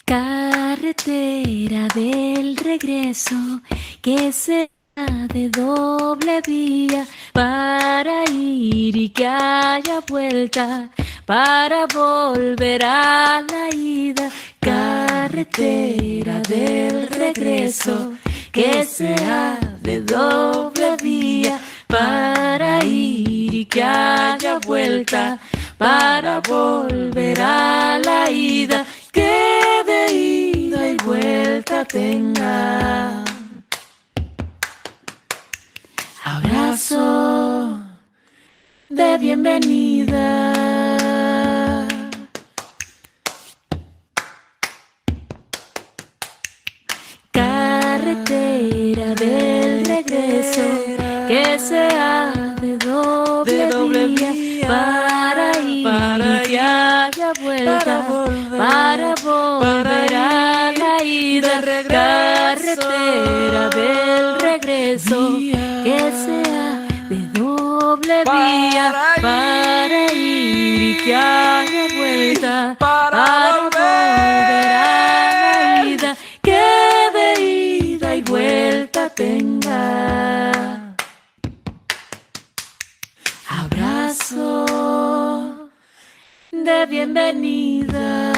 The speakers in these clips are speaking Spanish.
Carretera del regreso, que sea de doble vía, para ir y que haya vuelta, para volver a la ida. Carretera del regreso, que sea de doble vía, para ir y que haya vuelta, para volver a la ida. Que de ida y vuelta tenga. Abrazo de bienvenida. Carretera del regreso, que sea de doble vía, para ir y que haya vuelta, para volver a la ida. Carretera del regreso, que sea de doble vía, para ir y que haya vuelta, para volver a la ida. Que de ida y vuelta tenga. Abrazo de bienvenida.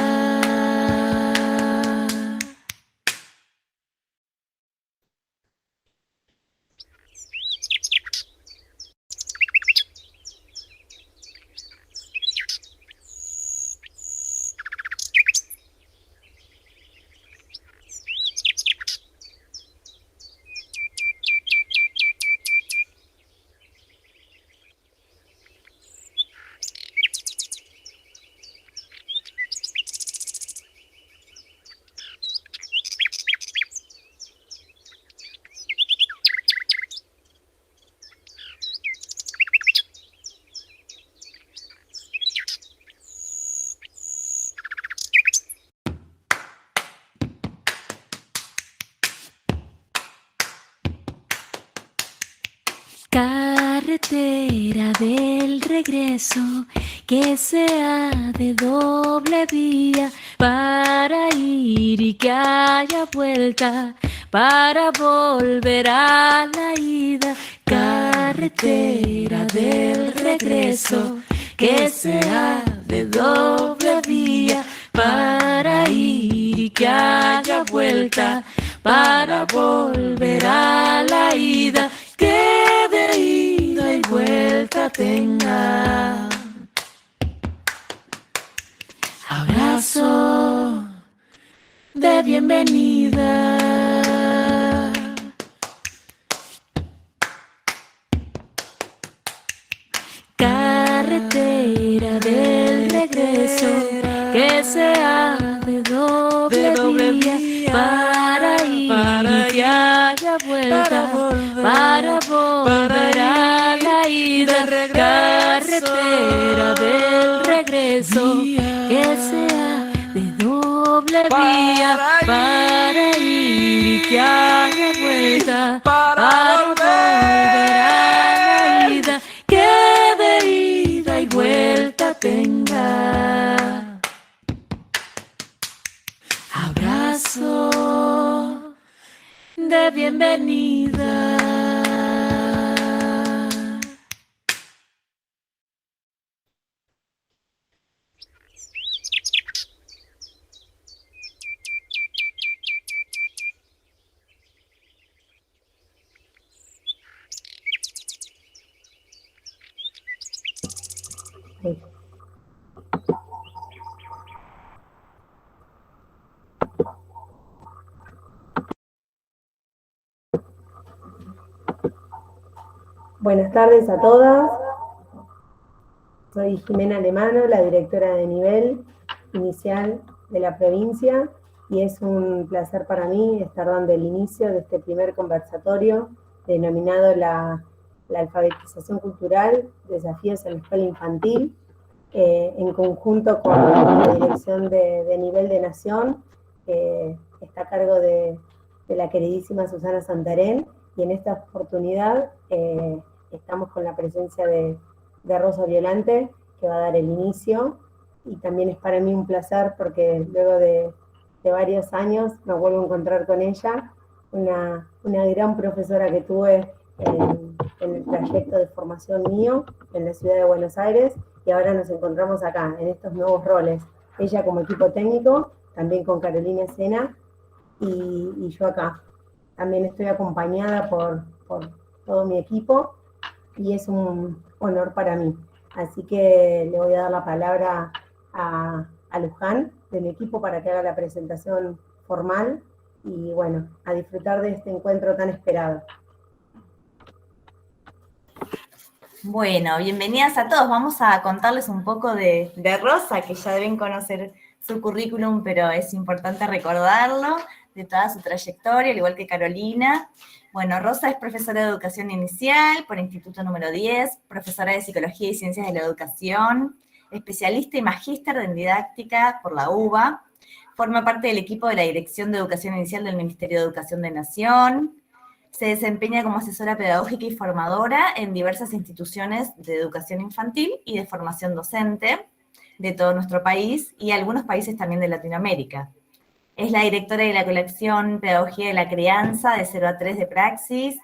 Carretera del regreso, que sea de doble vía, para ir y que haya vuelta, para volver a la ida. Carretera del regreso, que sea de doble vía, para ir y que haya vuelta, para volver a la ida. Que de ida y vuelta tenga. Abrazo de bienvenida. Carretera del regreso, que sea de doble vía, para ir y que haya vuelta, para volver a la ida. Carretera del regreso, que sea de doble vía, para ir y que haya vuelta, para volver a la ida. Que de ida y vuelta tenga. Abrazo de bienvenida. Buenas tardes a todas. Soy Jimena Alemano, la directora de nivel inicial de la provincia, y es un placer para mí estar dando el inicio de este primer conversatorio denominado la alfabetización cultural, desafíos en la escuela infantil, en conjunto con la dirección de nivel de Nación, está a cargo de la queridísima Susana Santarén, y en esta oportunidad estamos con la presencia de Rosa Violante, que va a dar el inicio, y también es para mí un placer porque luego de de varios años, me vuelvo a encontrar con ella, una gran profesora que tuve en el trayecto de formación mío en la ciudad de Buenos Aires, y ahora nos encontramos acá, en estos nuevos roles. Ella como equipo técnico, también con Carolina Sena, y yo acá. También estoy acompañada por todo mi equipo, y es un honor para mí. Así que le voy a dar la palabra a Luján, de mi equipo, para que haga la presentación formal, y bueno, a disfrutar de este encuentro tan esperado. Bueno, bienvenidas a todos. Vamos a contarles un poco de Rosa, que ya deben conocer su currículum, pero es importante recordarlo, de toda su trayectoria, al igual que Carolina. Bueno, Rosa es profesora de educación inicial por Instituto número 10, profesora de Psicología y Ciencias de la Educación, especialista y magíster en didáctica por la UBA, forma parte del equipo de la Dirección de Educación Inicial del Ministerio de Educación de Nación. Se desempeña como asesora pedagógica y formadora en diversas instituciones de educación infantil y de formación docente de todo nuestro país y algunos países también de Latinoamérica. Es la directora de la colección Pedagogía de la Crianza de 0 a 3 de Praxis.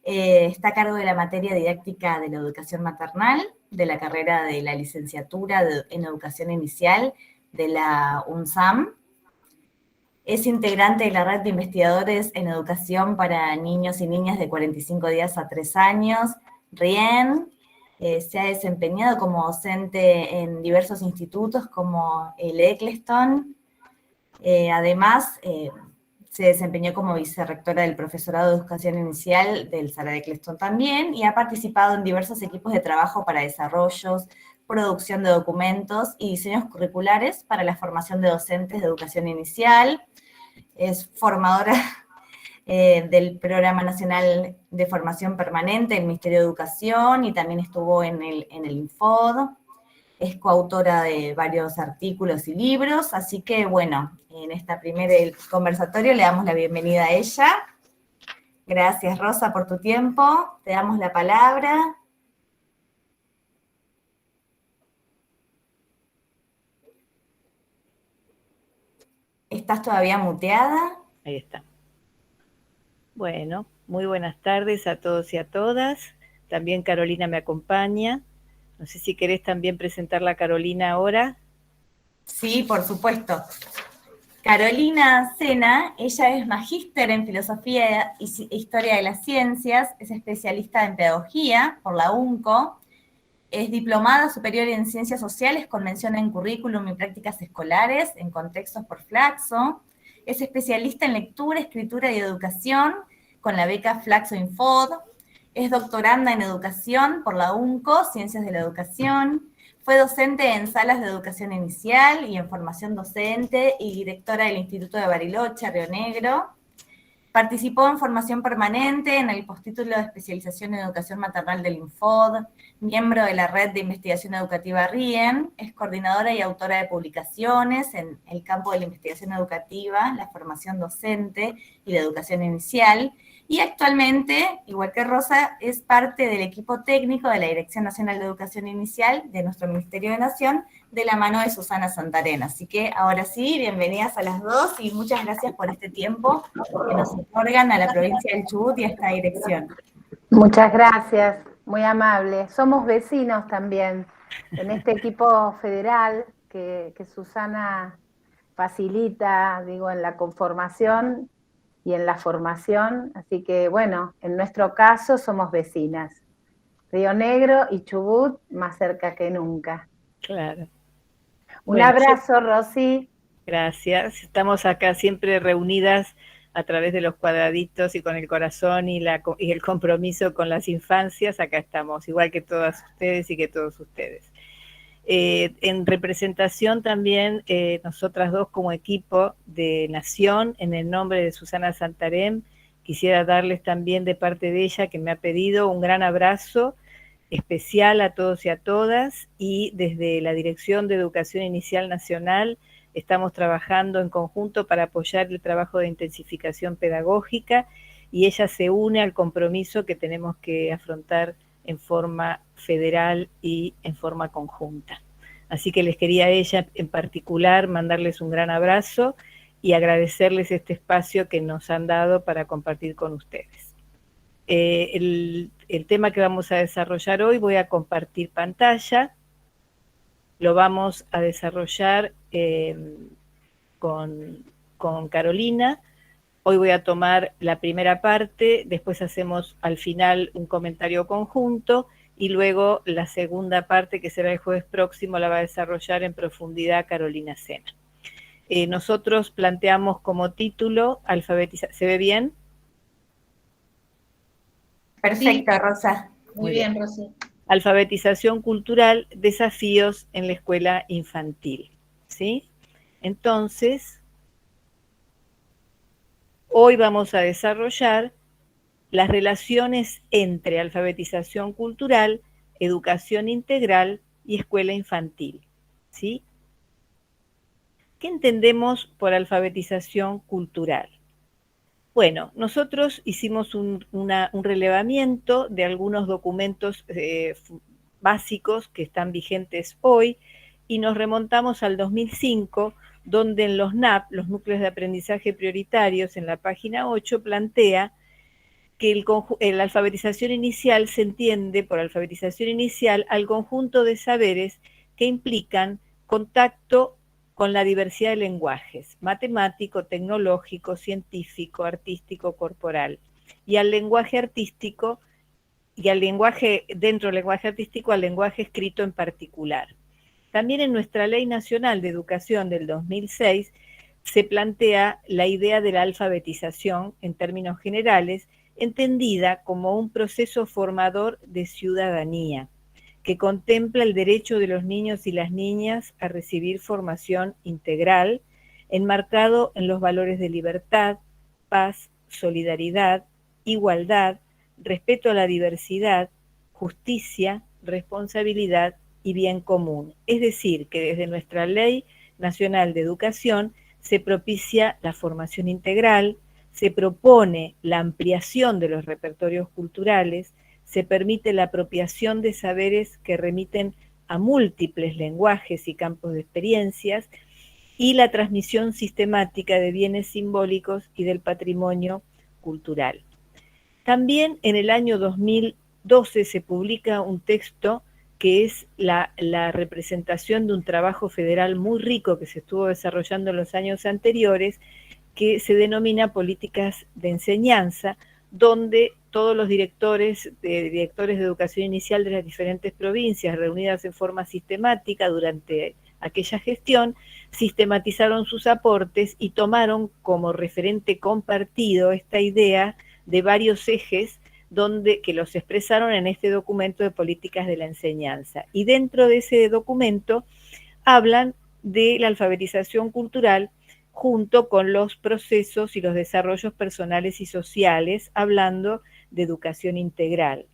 Está a cargo de la materia didáctica de la educación maternal, de la carrera de la licenciatura en educación inicial de la UNSAM. Es integrante de la red de investigadores en educación para niños y niñas de 45 días a 3 años, RIEN. Se ha desempeñado como docente en diversos institutos como el Eccleston. Además, se desempeñó como vicerrectora del profesorado de educación inicial del Sara Eccleston también, y ha participado en diversos equipos de trabajo para desarrollos, producción de documentos y diseños curriculares para la formación de docentes de educación inicial. Es formadora del Programa Nacional de Formación Permanente del Ministerio de Educación, y también estuvo en el Infod. Es coautora de varios artículos y libros, así que bueno, en esta primera conversatorio le damos la bienvenida a ella. Gracias, Rosa, por tu tiempo. Te damos la palabra. ¿Estás todavía muteada? Ahí está. Bueno, muy buenas tardes a todos y a todas. También Carolina me acompaña. No sé si querés también presentarla a Carolina ahora. Sí, por supuesto. Carolina Sena, ella es magíster en Filosofía e Historia de las Ciencias, es especialista en Pedagogía por la UNCO, es diplomada superior en Ciencias Sociales con mención en Currículum y Prácticas Escolares en Contextos por Flaxo, es especialista en Lectura, Escritura y Educación con la beca Flaxo Infod, es doctoranda en Educación por la UNCO, Ciencias de la Educación, fue docente en salas de educación inicial y en formación docente y directora del Instituto de Bariloche, Río Negro. Participó en formación permanente en el postítulo de especialización en educación maternal del Infod, miembro de la red de investigación educativa RIEN, es coordinadora y autora de publicaciones en el campo de la investigación educativa, la formación docente y la educación inicial, y actualmente, igual que Rosa, es parte del equipo técnico de la Dirección Nacional de Educación Inicial de nuestro Ministerio de Nación, de la mano de Susana Santarén. Así que ahora sí, bienvenidas a las dos y muchas gracias por este tiempo que nos otorgan a la provincia del Chubut y a esta dirección. Muchas gracias, muy amable. Somos vecinos también en este equipo federal que Susana facilita, digo, en la conformación y en la formación, así que bueno, en nuestro caso somos vecinas. Río Negro y Chubut más cerca que nunca. Claro. Un Bueno, abrazo, Rosy. Gracias. Estamos acá siempre reunidas a través de los cuadraditos y con el corazón y el compromiso con las infancias. Acá estamos, igual que todas ustedes y que todos ustedes. En representación también, nosotras dos como equipo de Nación, en el nombre de Susana Santarém, quisiera darles también de parte de ella, que me ha pedido, un gran abrazo especial a todos y a todas, y desde la Dirección de Educación Inicial Nacional estamos trabajando en conjunto para apoyar el trabajo de intensificación pedagógica, y ella se une al compromiso que tenemos que afrontar en forma federal y en forma conjunta. Así que les quería a ella en particular mandarles un gran abrazo y agradecerles este espacio que nos han dado para compartir con ustedes. El tema que vamos a desarrollar hoy, voy a compartir pantalla, lo vamos a desarrollar con Carolina. Hoy voy a tomar la primera parte, después hacemos al final un comentario conjunto y luego la segunda parte, que será el jueves próximo, la va a desarrollar en profundidad Carolina Sena. Nosotros planteamos como título alfabetización. ¿Se ve bien? Perfecto, sí. Rosa. Muy bien, Rosy. Alfabetización cultural, desafíos en la escuela infantil. ¿Sí? Entonces, hoy vamos a desarrollar las relaciones entre alfabetización cultural, educación integral y escuela infantil. ¿Sí? ¿Qué entendemos por alfabetización cultural? Bueno, nosotros hicimos un relevamiento de algunos documentos básicos que están vigentes hoy y nos remontamos al 2005, donde en los NAP, los núcleos de aprendizaje prioritarios, en la página 8, plantea que la alfabetización inicial se entiende por alfabetización inicial al conjunto de saberes que implican contacto con la diversidad de lenguajes, matemático, tecnológico, científico, artístico, corporal, y al lenguaje artístico, y al lenguaje, dentro del lenguaje artístico, al lenguaje escrito en particular. También en nuestra Ley Nacional de Educación del 2006 se plantea la idea de la alfabetización en términos generales, entendida como un proceso formador de ciudadanía, que contempla el derecho de los niños y las niñas a recibir formación integral, enmarcado en los valores de libertad, paz, solidaridad, igualdad, respeto a la diversidad, justicia, responsabilidad y bien común. Es decir, que desde nuestra Ley Nacional de Educación se propicia la formación integral, se propone la ampliación de los repertorios culturales, se permite la apropiación de saberes que remiten a múltiples lenguajes y campos de experiencias y la transmisión sistemática de bienes simbólicos y del patrimonio cultural. También en el año 2012 se publica un texto que es la representación de un trabajo federal muy rico que se estuvo desarrollando en los años anteriores, que se denomina Políticas de Enseñanza, donde todos los directores de educación inicial de las diferentes provincias, reunidas en forma sistemática durante aquella gestión, sistematizaron sus aportes y tomaron como referente compartido esta idea de varios ejes que los expresaron en este documento de Políticas de la Enseñanza. Y dentro de ese documento hablan de la alfabetización cultural junto con los procesos y los desarrollos personales y sociales, hablando de educación integral.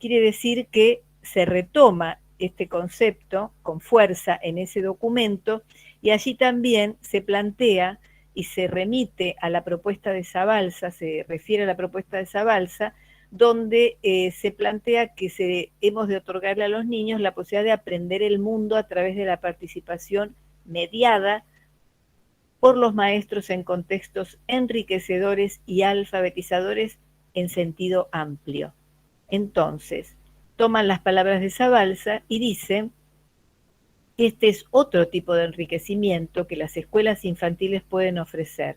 Quiere decir que se retoma este concepto con fuerza en ese documento y allí también se plantea y se remite a la propuesta de Zabalza, se refiere a la propuesta de Zabalza, donde se plantea que hemos de otorgarle a los niños la posibilidad de aprender el mundo a través de la participación mediada por los maestros en contextos enriquecedores y alfabetizadores en sentido amplio. Entonces, toman las palabras de Zabalza y dicen que este es otro tipo de enriquecimiento que las escuelas infantiles pueden ofrecer,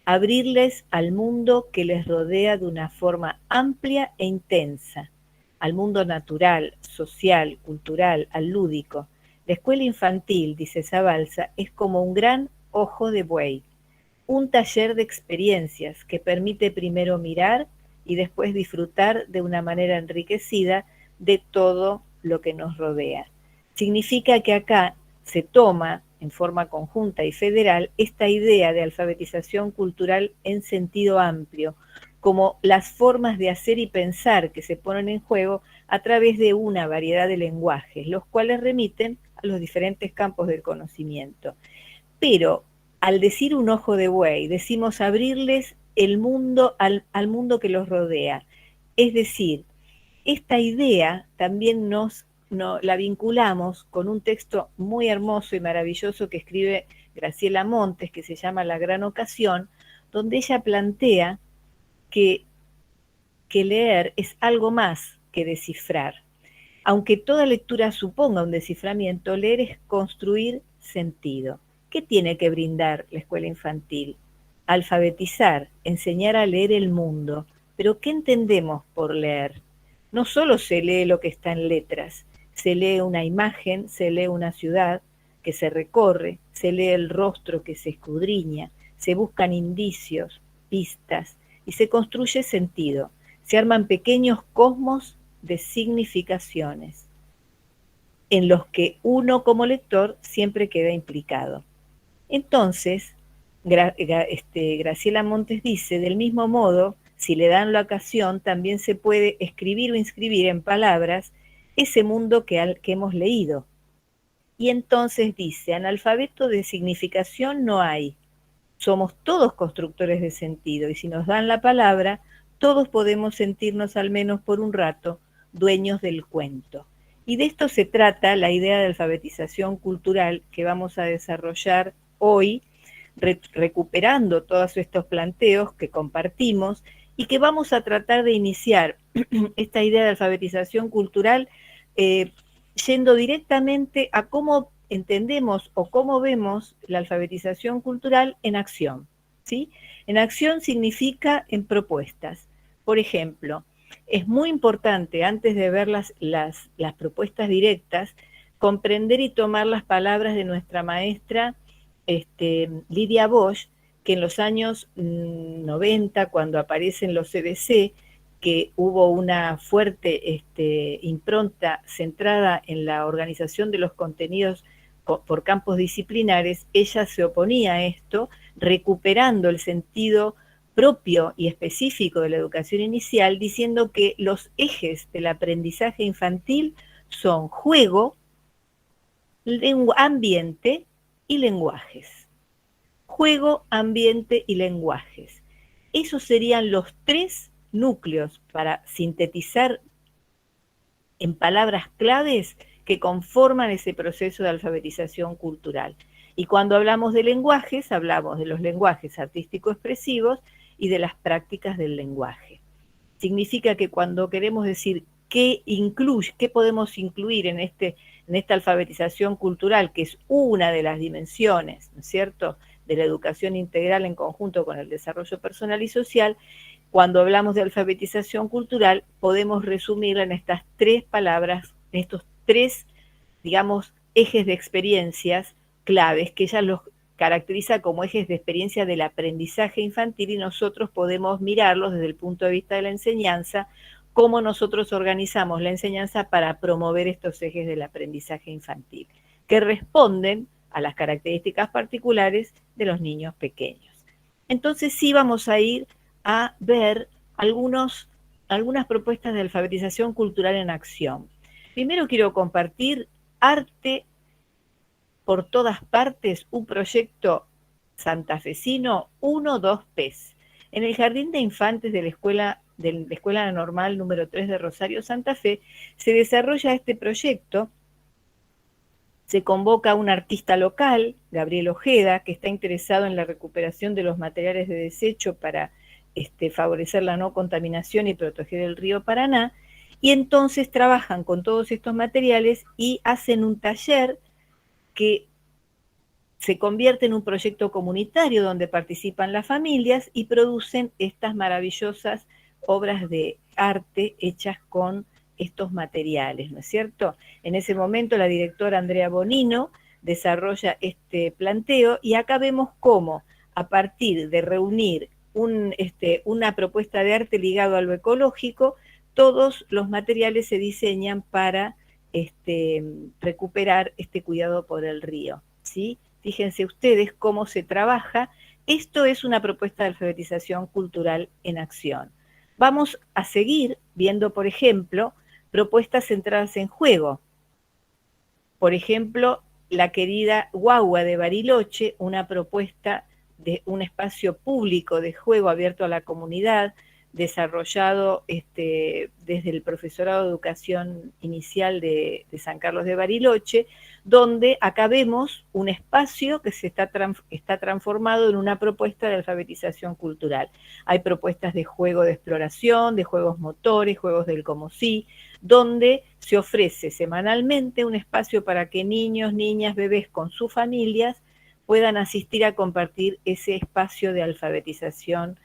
abrirles al mundo que les rodea de una forma amplia e intensa, al mundo natural, social, cultural, al lúdico. La escuela infantil, dice Zabalza, es como un gran ojo de buey, un taller de experiencias que permite primero mirar y después disfrutar de una manera enriquecida de todo lo que nos rodea. Significa que acá se toma en forma conjunta y federal esta idea de alfabetización cultural en sentido amplio, como las formas de hacer y pensar que se ponen en juego a través de una variedad de lenguajes, los cuales remiten a los diferentes campos del conocimiento. Pero al decir un ojo de buey, decimos abrirles el mundo al mundo que los rodea. Es decir, esta idea también la vinculamos con un texto muy hermoso y maravilloso que escribe Graciela Montes, que se llama La Gran Ocasión, donde ella plantea que leer es algo más que descifrar. Aunque toda lectura suponga un desciframiento, leer es construir sentido. ¿Qué tiene que brindar la escuela infantil? Alfabetizar, enseñar a leer el mundo. Pero ¿qué entendemos por leer? No solo se lee lo que está en letras, se lee una imagen, se lee una ciudad que se recorre, se lee el rostro que se escudriña, se buscan indicios, pistas y se construye sentido. Se arman pequeños cosmos de significaciones en los que uno como lector siempre queda implicado. Entonces, Graciela Montes dice, del mismo modo, si le dan la ocasión, también se puede escribir o inscribir en palabras ese mundo que hemos leído. Y entonces dice, analfabeto de significación no hay. Somos todos constructores de sentido y si nos dan la palabra, todos podemos sentirnos al menos por un rato dueños del cuento. Y de esto se trata la idea de alfabetización cultural que vamos a desarrollar hoy, recuperando todos estos planteos que compartimos y que vamos a tratar de iniciar esta idea de alfabetización cultural yendo directamente a cómo entendemos o cómo vemos la alfabetización cultural en acción, ¿sí? En acción significa en propuestas. Por ejemplo, es muy importante, antes de ver las propuestas directas, comprender y tomar las palabras de nuestra maestra Lidia Bosch, que en los años 90, cuando aparecen los CBC, que hubo una fuerte impronta centrada en la organización de los contenidos por campos disciplinares, ella se oponía a esto, recuperando el sentido propio y específico de la educación inicial, diciendo que los ejes del aprendizaje infantil son juego, ambiente y lenguajes. Juego, ambiente y lenguajes. Esos serían los tres núcleos para sintetizar en palabras claves que conforman ese proceso de alfabetización cultural. Y cuando hablamos de lenguajes, hablamos de los lenguajes artístico-expresivos y de las prácticas del lenguaje. Significa que cuando queremos decir qué podemos incluir en esta alfabetización cultural, que es una de las dimensiones, ¿no es cierto?, de la educación integral en conjunto con el desarrollo personal y social, cuando hablamos de alfabetización cultural, podemos resumirla en estas tres palabras, en estos tres, digamos, ejes de experiencias claves, que ella los caracteriza como ejes de experiencia del aprendizaje infantil y nosotros podemos mirarlos desde el punto de vista de la enseñanza, cómo nosotros organizamos la enseñanza para promover estos ejes del aprendizaje infantil, que responden a las características particulares de los niños pequeños. Entonces sí vamos a ir a ver algunas propuestas de alfabetización cultural en acción. Primero quiero compartir Arte por todas partes, un proyecto santafesino 1-2Ps. En el Jardín de Infantes de la Escuela Normal número 3 de Rosario, Santa Fe, se desarrolla este proyecto. Se convoca a un artista local, Gabriel Ojeda, que está interesado en la recuperación de los materiales de desecho para favorecer la no contaminación y proteger el río Paraná, y entonces trabajan con todos estos materiales y hacen un taller que se convierte en un proyecto comunitario donde participan las familias y producen estas maravillosas obras de arte hechas con estos materiales, ¿no es cierto? En ese momento la directora Andrea Bonino desarrolla este planteo y acá vemos cómo a partir de reunir una propuesta de arte ligado a lo ecológico, todos los materiales se diseñan para recuperar este cuidado por el río, ¿sí? Fíjense ustedes cómo se trabaja. Esto es una propuesta de alfabetización cultural en acción. Vamos a seguir viendo, por ejemplo, propuestas centradas en juego. Por ejemplo, la querida Guagua de Bariloche, una propuesta de un espacio público de juego abierto a la comunidad, desarrollado desde el Profesorado de Educación Inicial de San Carlos de Bariloche, donde acá vemos un espacio que está transformado en una propuesta de alfabetización cultural. Hay propuestas de juego de exploración, de juegos motores, juegos del como sí, donde se ofrece semanalmente un espacio para que niños, niñas, bebés con sus familias puedan asistir a compartir ese espacio de alfabetización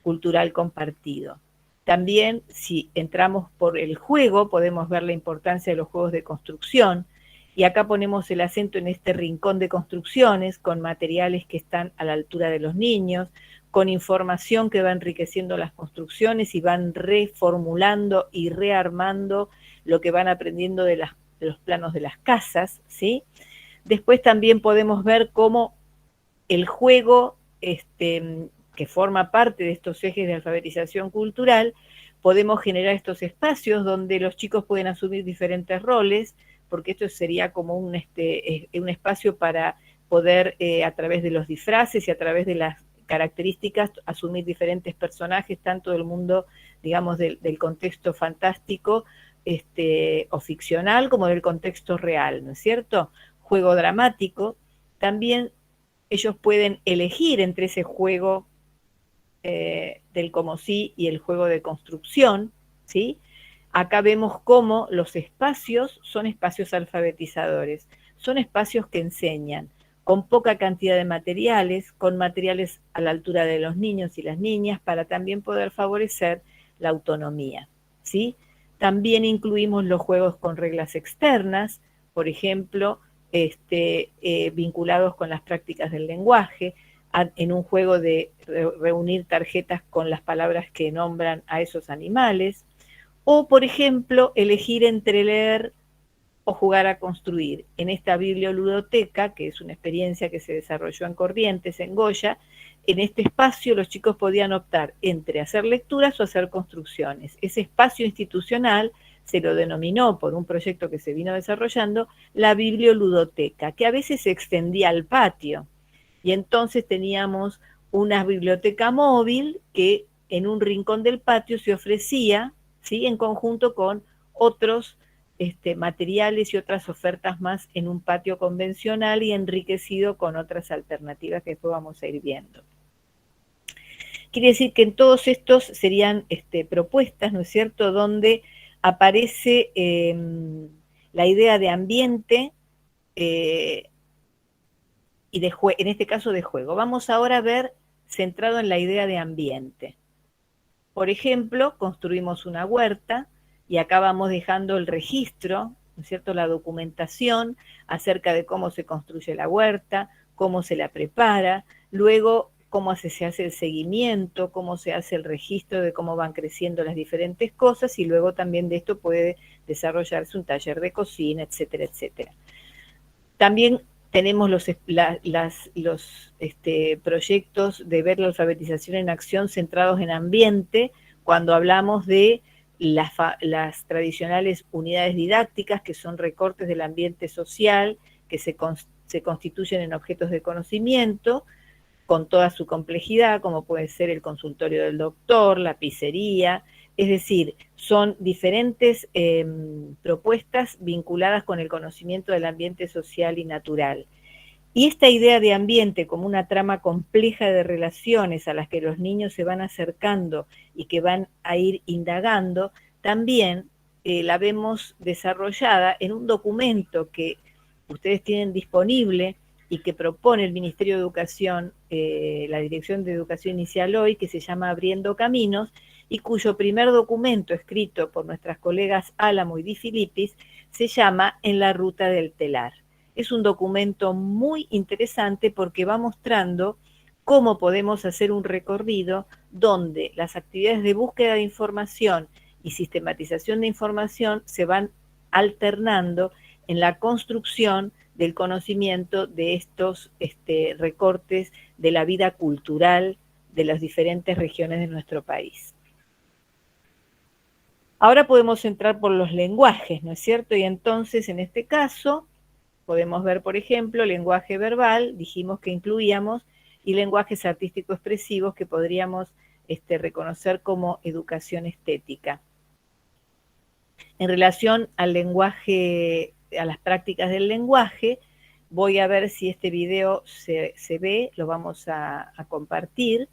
cultural compartido. También, si entramos por el juego, podemos ver la importancia de los juegos de construcción, y acá ponemos el acento en este rincón de construcciones, con materiales que están a la altura de los niños, con información que va enriqueciendo las construcciones y van reformulando y rearmando lo que van aprendiendo de los planos de las casas, ¿sí? Después también podemos ver cómo el juego, que forma parte de estos ejes de alfabetización cultural, podemos generar estos espacios donde los chicos pueden asumir diferentes roles, porque esto sería como un espacio para poder, a través de los disfraces y a través de las características, asumir diferentes personajes, tanto del mundo, digamos, del contexto fantástico o ficcional, como del contexto real, ¿no es cierto? Juego dramático, también ellos pueden elegir entre ese juego del como sí y el juego de construcción, ¿sí? Acá vemos cómo los espacios son espacios alfabetizadores, son espacios que enseñan, con poca cantidad de materiales, con materiales a la altura de los niños y las niñas, para también poder favorecer la autonomía, ¿sí? También incluimos los juegos con reglas externas, por ejemplo, vinculados con las prácticas del lenguaje, en un juego de reunir tarjetas con las palabras que nombran a esos animales, o, por ejemplo, elegir entre leer o jugar a construir. En esta biblioludoteca, que es una experiencia que se desarrolló en Corrientes, en Goya, en este espacio los chicos podían optar entre hacer lecturas o hacer construcciones. Ese espacio institucional se lo denominó, por un proyecto que se vino desarrollando, la biblioludoteca, que a veces se extendía al patio. Y entonces teníamos una biblioteca móvil que en un rincón del patio se ofrecía, ¿sí?, en conjunto con otros materiales y otras ofertas más en un patio convencional y enriquecido con otras alternativas que después vamos a ir viendo. Quiere decir que en todos estos serían propuestas, ¿no es cierto?, donde aparece la idea de ambiente y en este caso de juego. Vamos ahora a ver centrado en la idea de ambiente. Por ejemplo, construimos una huerta y acá vamos dejando el registro, ¿no es cierto?, la documentación acerca de cómo se construye la huerta, cómo se la prepara, luego cómo se hace el seguimiento, cómo se hace el registro de cómo van creciendo las diferentes cosas, y luego también de esto puede desarrollarse un taller de cocina, etcétera, etcétera. También tenemos los proyectos de ver la alfabetización en acción centrados en ambiente, cuando hablamos de las tradicionales unidades didácticas, que son recortes del ambiente social, que se constituyen en objetos de conocimiento, con toda su complejidad, como puede ser el consultorio del doctor, la pizzería, es decir, son diferentes propuestas vinculadas con el conocimiento del ambiente social y natural. Y esta idea de ambiente como una trama compleja de relaciones a las que los niños se van acercando y que van a ir indagando, también la vemos desarrollada en un documento que ustedes tienen disponible y que propone el Ministerio de Educación, la Dirección de Educación Inicial hoy, que se llama Abriendo Caminos, y cuyo primer documento, escrito por nuestras colegas Álamo y Di Filippis, se llama En la Ruta del Telar. Es un documento muy interesante porque va mostrando cómo podemos hacer un recorrido donde las actividades de búsqueda de información y sistematización de información se van alternando en la construcción del conocimiento de estos recortes de la vida cultural de las diferentes regiones de nuestro país. Ahora podemos entrar por los lenguajes, ¿no es cierto? Y entonces, en este caso, podemos ver, por ejemplo, lenguaje verbal, dijimos que incluíamos, y lenguajes artístico-expresivos, que podríamos reconocer como educación estética. En relación al lenguaje, a las prácticas del lenguaje, voy a ver si este video se ve, lo vamos a compartir.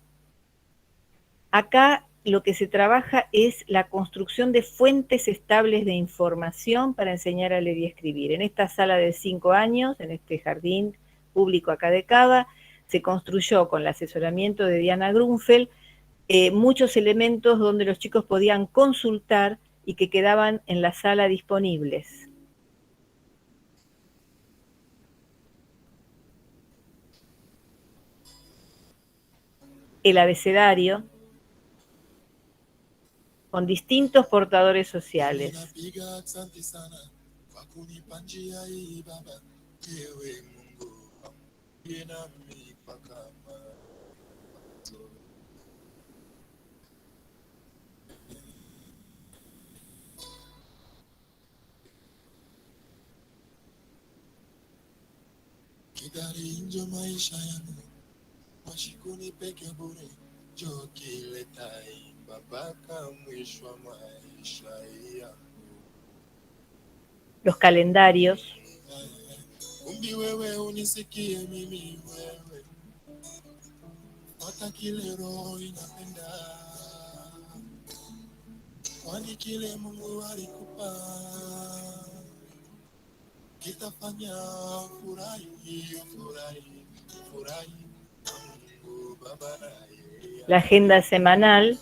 Acá lo que se trabaja es la construcción de fuentes estables de información para enseñar a leer y escribir. En esta sala de 5 años, en este jardín público acá de Cava, se construyó con el asesoramiento de Diana Grunfeld muchos elementos donde los chicos podían consultar y que quedaban en la sala disponibles. El abecedario, con distintos portadores sociales. Los calendarios. La agenda semanal.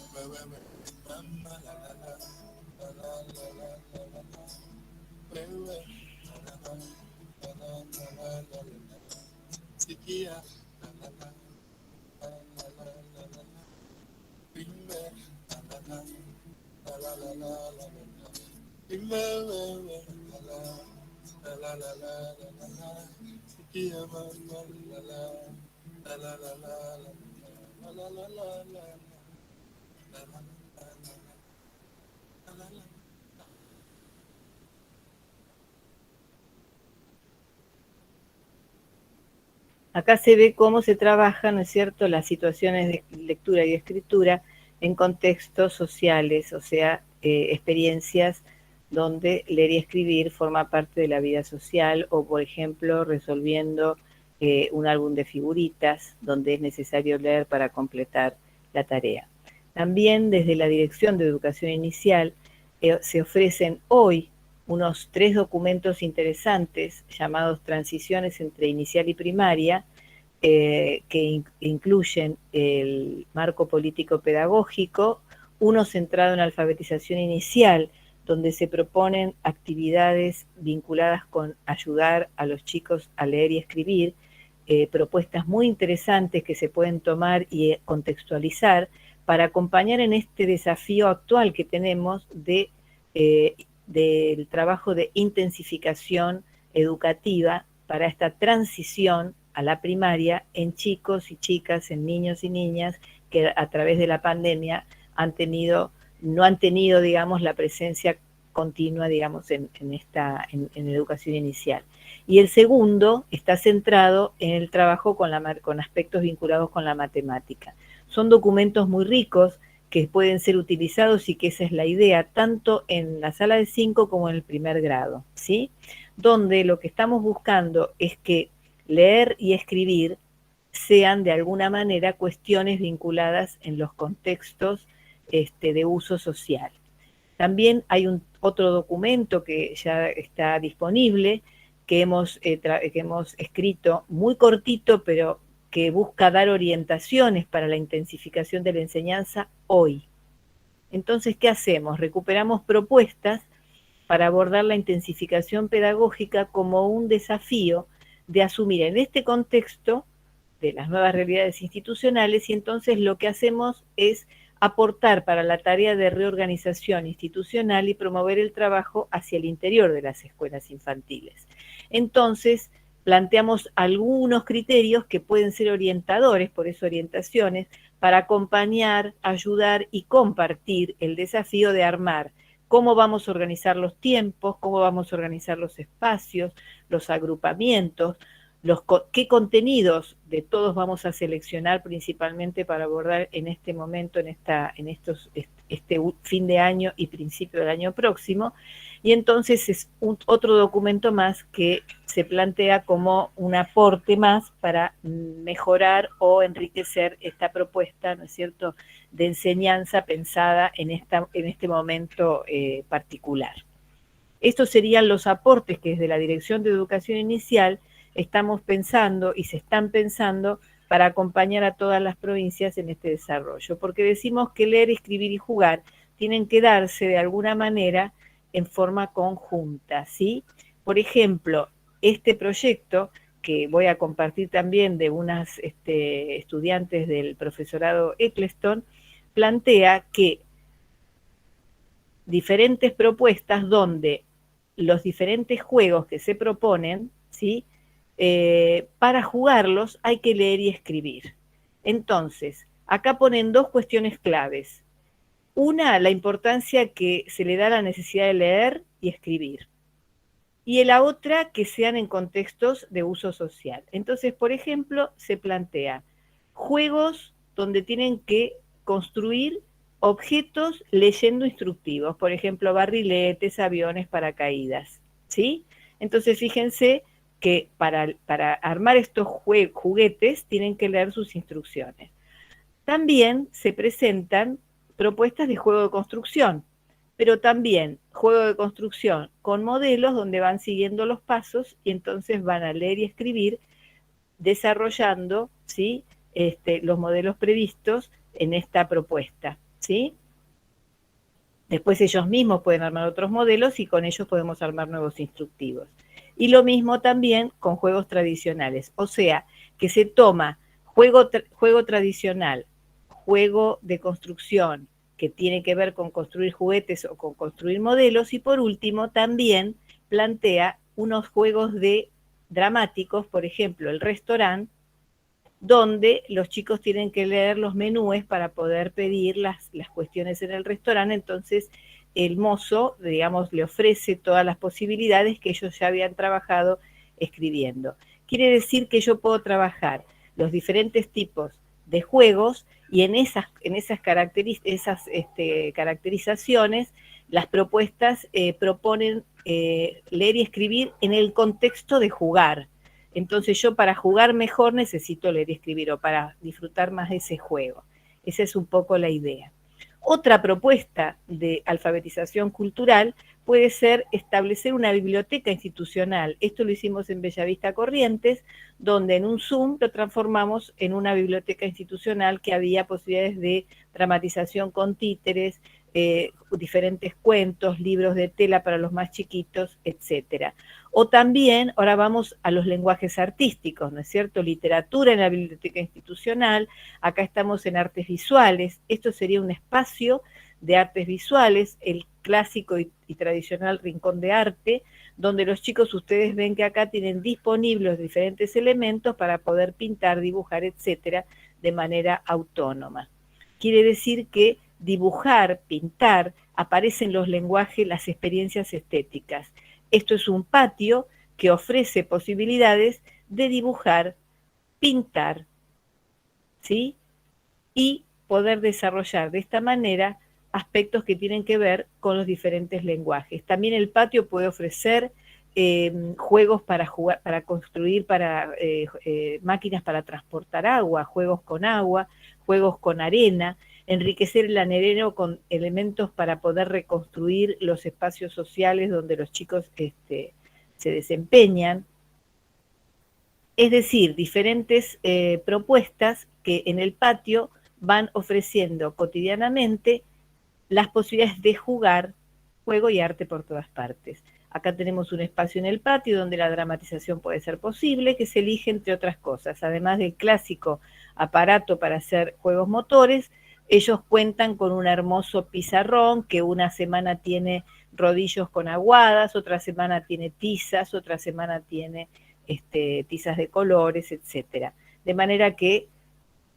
Acá se ve cómo se trabaja, ¿no es cierto?, las situaciones de lectura y escritura en contextos sociales, o sea, experiencias donde leer y escribir forma parte de la vida social, o por ejemplo, resolviendo un álbum de figuritas, donde es necesario leer para completar la tarea. También desde la Dirección de Educación Inicial se ofrecen hoy unos 3 documentos interesantes llamados Transiciones entre Inicial y Primaria, que incluyen el marco político pedagógico, uno centrado en alfabetización inicial, donde se proponen actividades vinculadas con ayudar a los chicos a leer y escribir, propuestas muy interesantes que se pueden tomar y contextualizar para acompañar en este desafío actual que tenemos del trabajo de intensificación educativa para esta transición a la primaria en chicos y chicas, en niños y niñas que a través de la pandemia no han tenido, digamos, la presencia continua, digamos, en educación inicial. Y el segundo está centrado en el trabajo con aspectos vinculados con la matemática. Son documentos muy ricos que pueden ser utilizados y que esa es la idea, tanto en la sala de 5 como en el primer grado, ¿sí? Donde lo que estamos buscando es que leer y escribir sean de alguna manera cuestiones vinculadas en los contextos de uso social. También hay otro documento que ya está disponible, que hemos escrito muy cortito, pero que busca dar orientaciones para la intensificación de la enseñanza hoy. Entonces, ¿qué hacemos? Recuperamos propuestas para abordar la intensificación pedagógica como un desafío de asumir en este contexto de las nuevas realidades institucionales, y entonces lo que hacemos es aportar para la tarea de reorganización institucional y promover el trabajo hacia el interior de las escuelas infantiles. Entonces, planteamos algunos criterios que pueden ser orientadores, por eso orientaciones, para acompañar, ayudar y compartir el desafío de armar cómo vamos a organizar los tiempos, cómo vamos a organizar los espacios, los agrupamientos, qué contenidos de todos vamos a seleccionar principalmente para abordar en este momento, este fin de año y principio del año próximo, y entonces es otro documento más que se plantea como un aporte más para mejorar o enriquecer esta propuesta, ¿no es cierto?, de enseñanza pensada en este momento particular. Estos serían los aportes que desde la Dirección de Educación Inicial estamos pensando y se están pensando para acompañar a todas las provincias en este desarrollo, porque decimos que leer, escribir y jugar tienen que darse de alguna manera en forma conjunta, ¿sí? Por ejemplo, este proyecto que voy a compartir también de unas estudiantes del profesorado Eccleston, plantea que diferentes propuestas donde los diferentes juegos que se proponen, ¿sí?, para jugarlos hay que leer y escribir. Entonces, acá ponen dos cuestiones claves. Una, la importancia que se le da a la necesidad de leer y escribir. Y la otra, que sean en contextos de uso social. Entonces, por ejemplo, se plantea juegos donde tienen que construir objetos leyendo instructivos, por ejemplo, barriletes, aviones, paracaídas, ¿sí? Entonces, fíjense que para armar estos juguetes tienen que leer sus instrucciones. También se presentan propuestas de juego de construcción, pero también juego de construcción con modelos donde van siguiendo los pasos y entonces van a leer y escribir desarrollando, ¿sí?, los modelos previstos en esta propuesta, ¿sí? Después ellos mismos pueden armar otros modelos y con ellos podemos armar nuevos instructivos. Y lo mismo también con juegos tradicionales, o sea, que se toma juego tradicional, juego de construcción, que tiene que ver con construir juguetes o con construir modelos, y por último también plantea unos juegos dramáticos, por ejemplo, el restaurante, donde los chicos tienen que leer los menúes para poder pedir las cuestiones en el restaurante, entonces el mozo, digamos, le ofrece todas las posibilidades que ellos ya habían trabajado escribiendo. Quiere decir que yo puedo trabajar los diferentes tipos de juegos y en esas caracterizaciones las propuestas proponen leer y escribir en el contexto de jugar. Entonces yo para jugar mejor necesito leer y escribir o para disfrutar más de ese juego. Esa es un poco la idea. Otra propuesta de alfabetización cultural puede ser establecer una biblioteca institucional. Esto lo hicimos en Bellavista Corrientes, donde en un Zoom lo transformamos en una biblioteca institucional que había posibilidades de dramatización con títeres, diferentes cuentos, libros de tela para los más chiquitos, etcétera. O también, ahora vamos a los lenguajes artísticos, ¿no es cierto? Literatura en la biblioteca institucional, acá estamos en artes visuales, esto sería un espacio de artes visuales, el clásico y tradicional rincón de arte, donde los chicos, ustedes ven que acá tienen disponibles diferentes elementos para poder pintar, dibujar, etcétera, de manera autónoma. Quiere decir que dibujar, pintar, aparecen los lenguajes, las experiencias estéticas. Esto es un patio que ofrece posibilidades de dibujar, pintar, ¿sí?, y poder desarrollar de esta manera aspectos que tienen que ver con los diferentes lenguajes. También el patio puede ofrecer juegos para jugar, para construir, máquinas para transportar agua, juegos con arena, enriquecer el arenero con elementos para poder reconstruir los espacios sociales donde los chicos se desempeñan. Es decir, diferentes propuestas que en el patio van ofreciendo cotidianamente las posibilidades de jugar, juego y arte por todas partes. Acá tenemos un espacio en el patio donde la dramatización puede ser posible, que se elige entre otras cosas. Además del clásico aparato para hacer juegos motores, ellos cuentan con un hermoso pizarrón que una semana tiene rodillos con aguadas, otra semana tiene tizas, otra semana tiene tizas de colores, etcétera. De manera que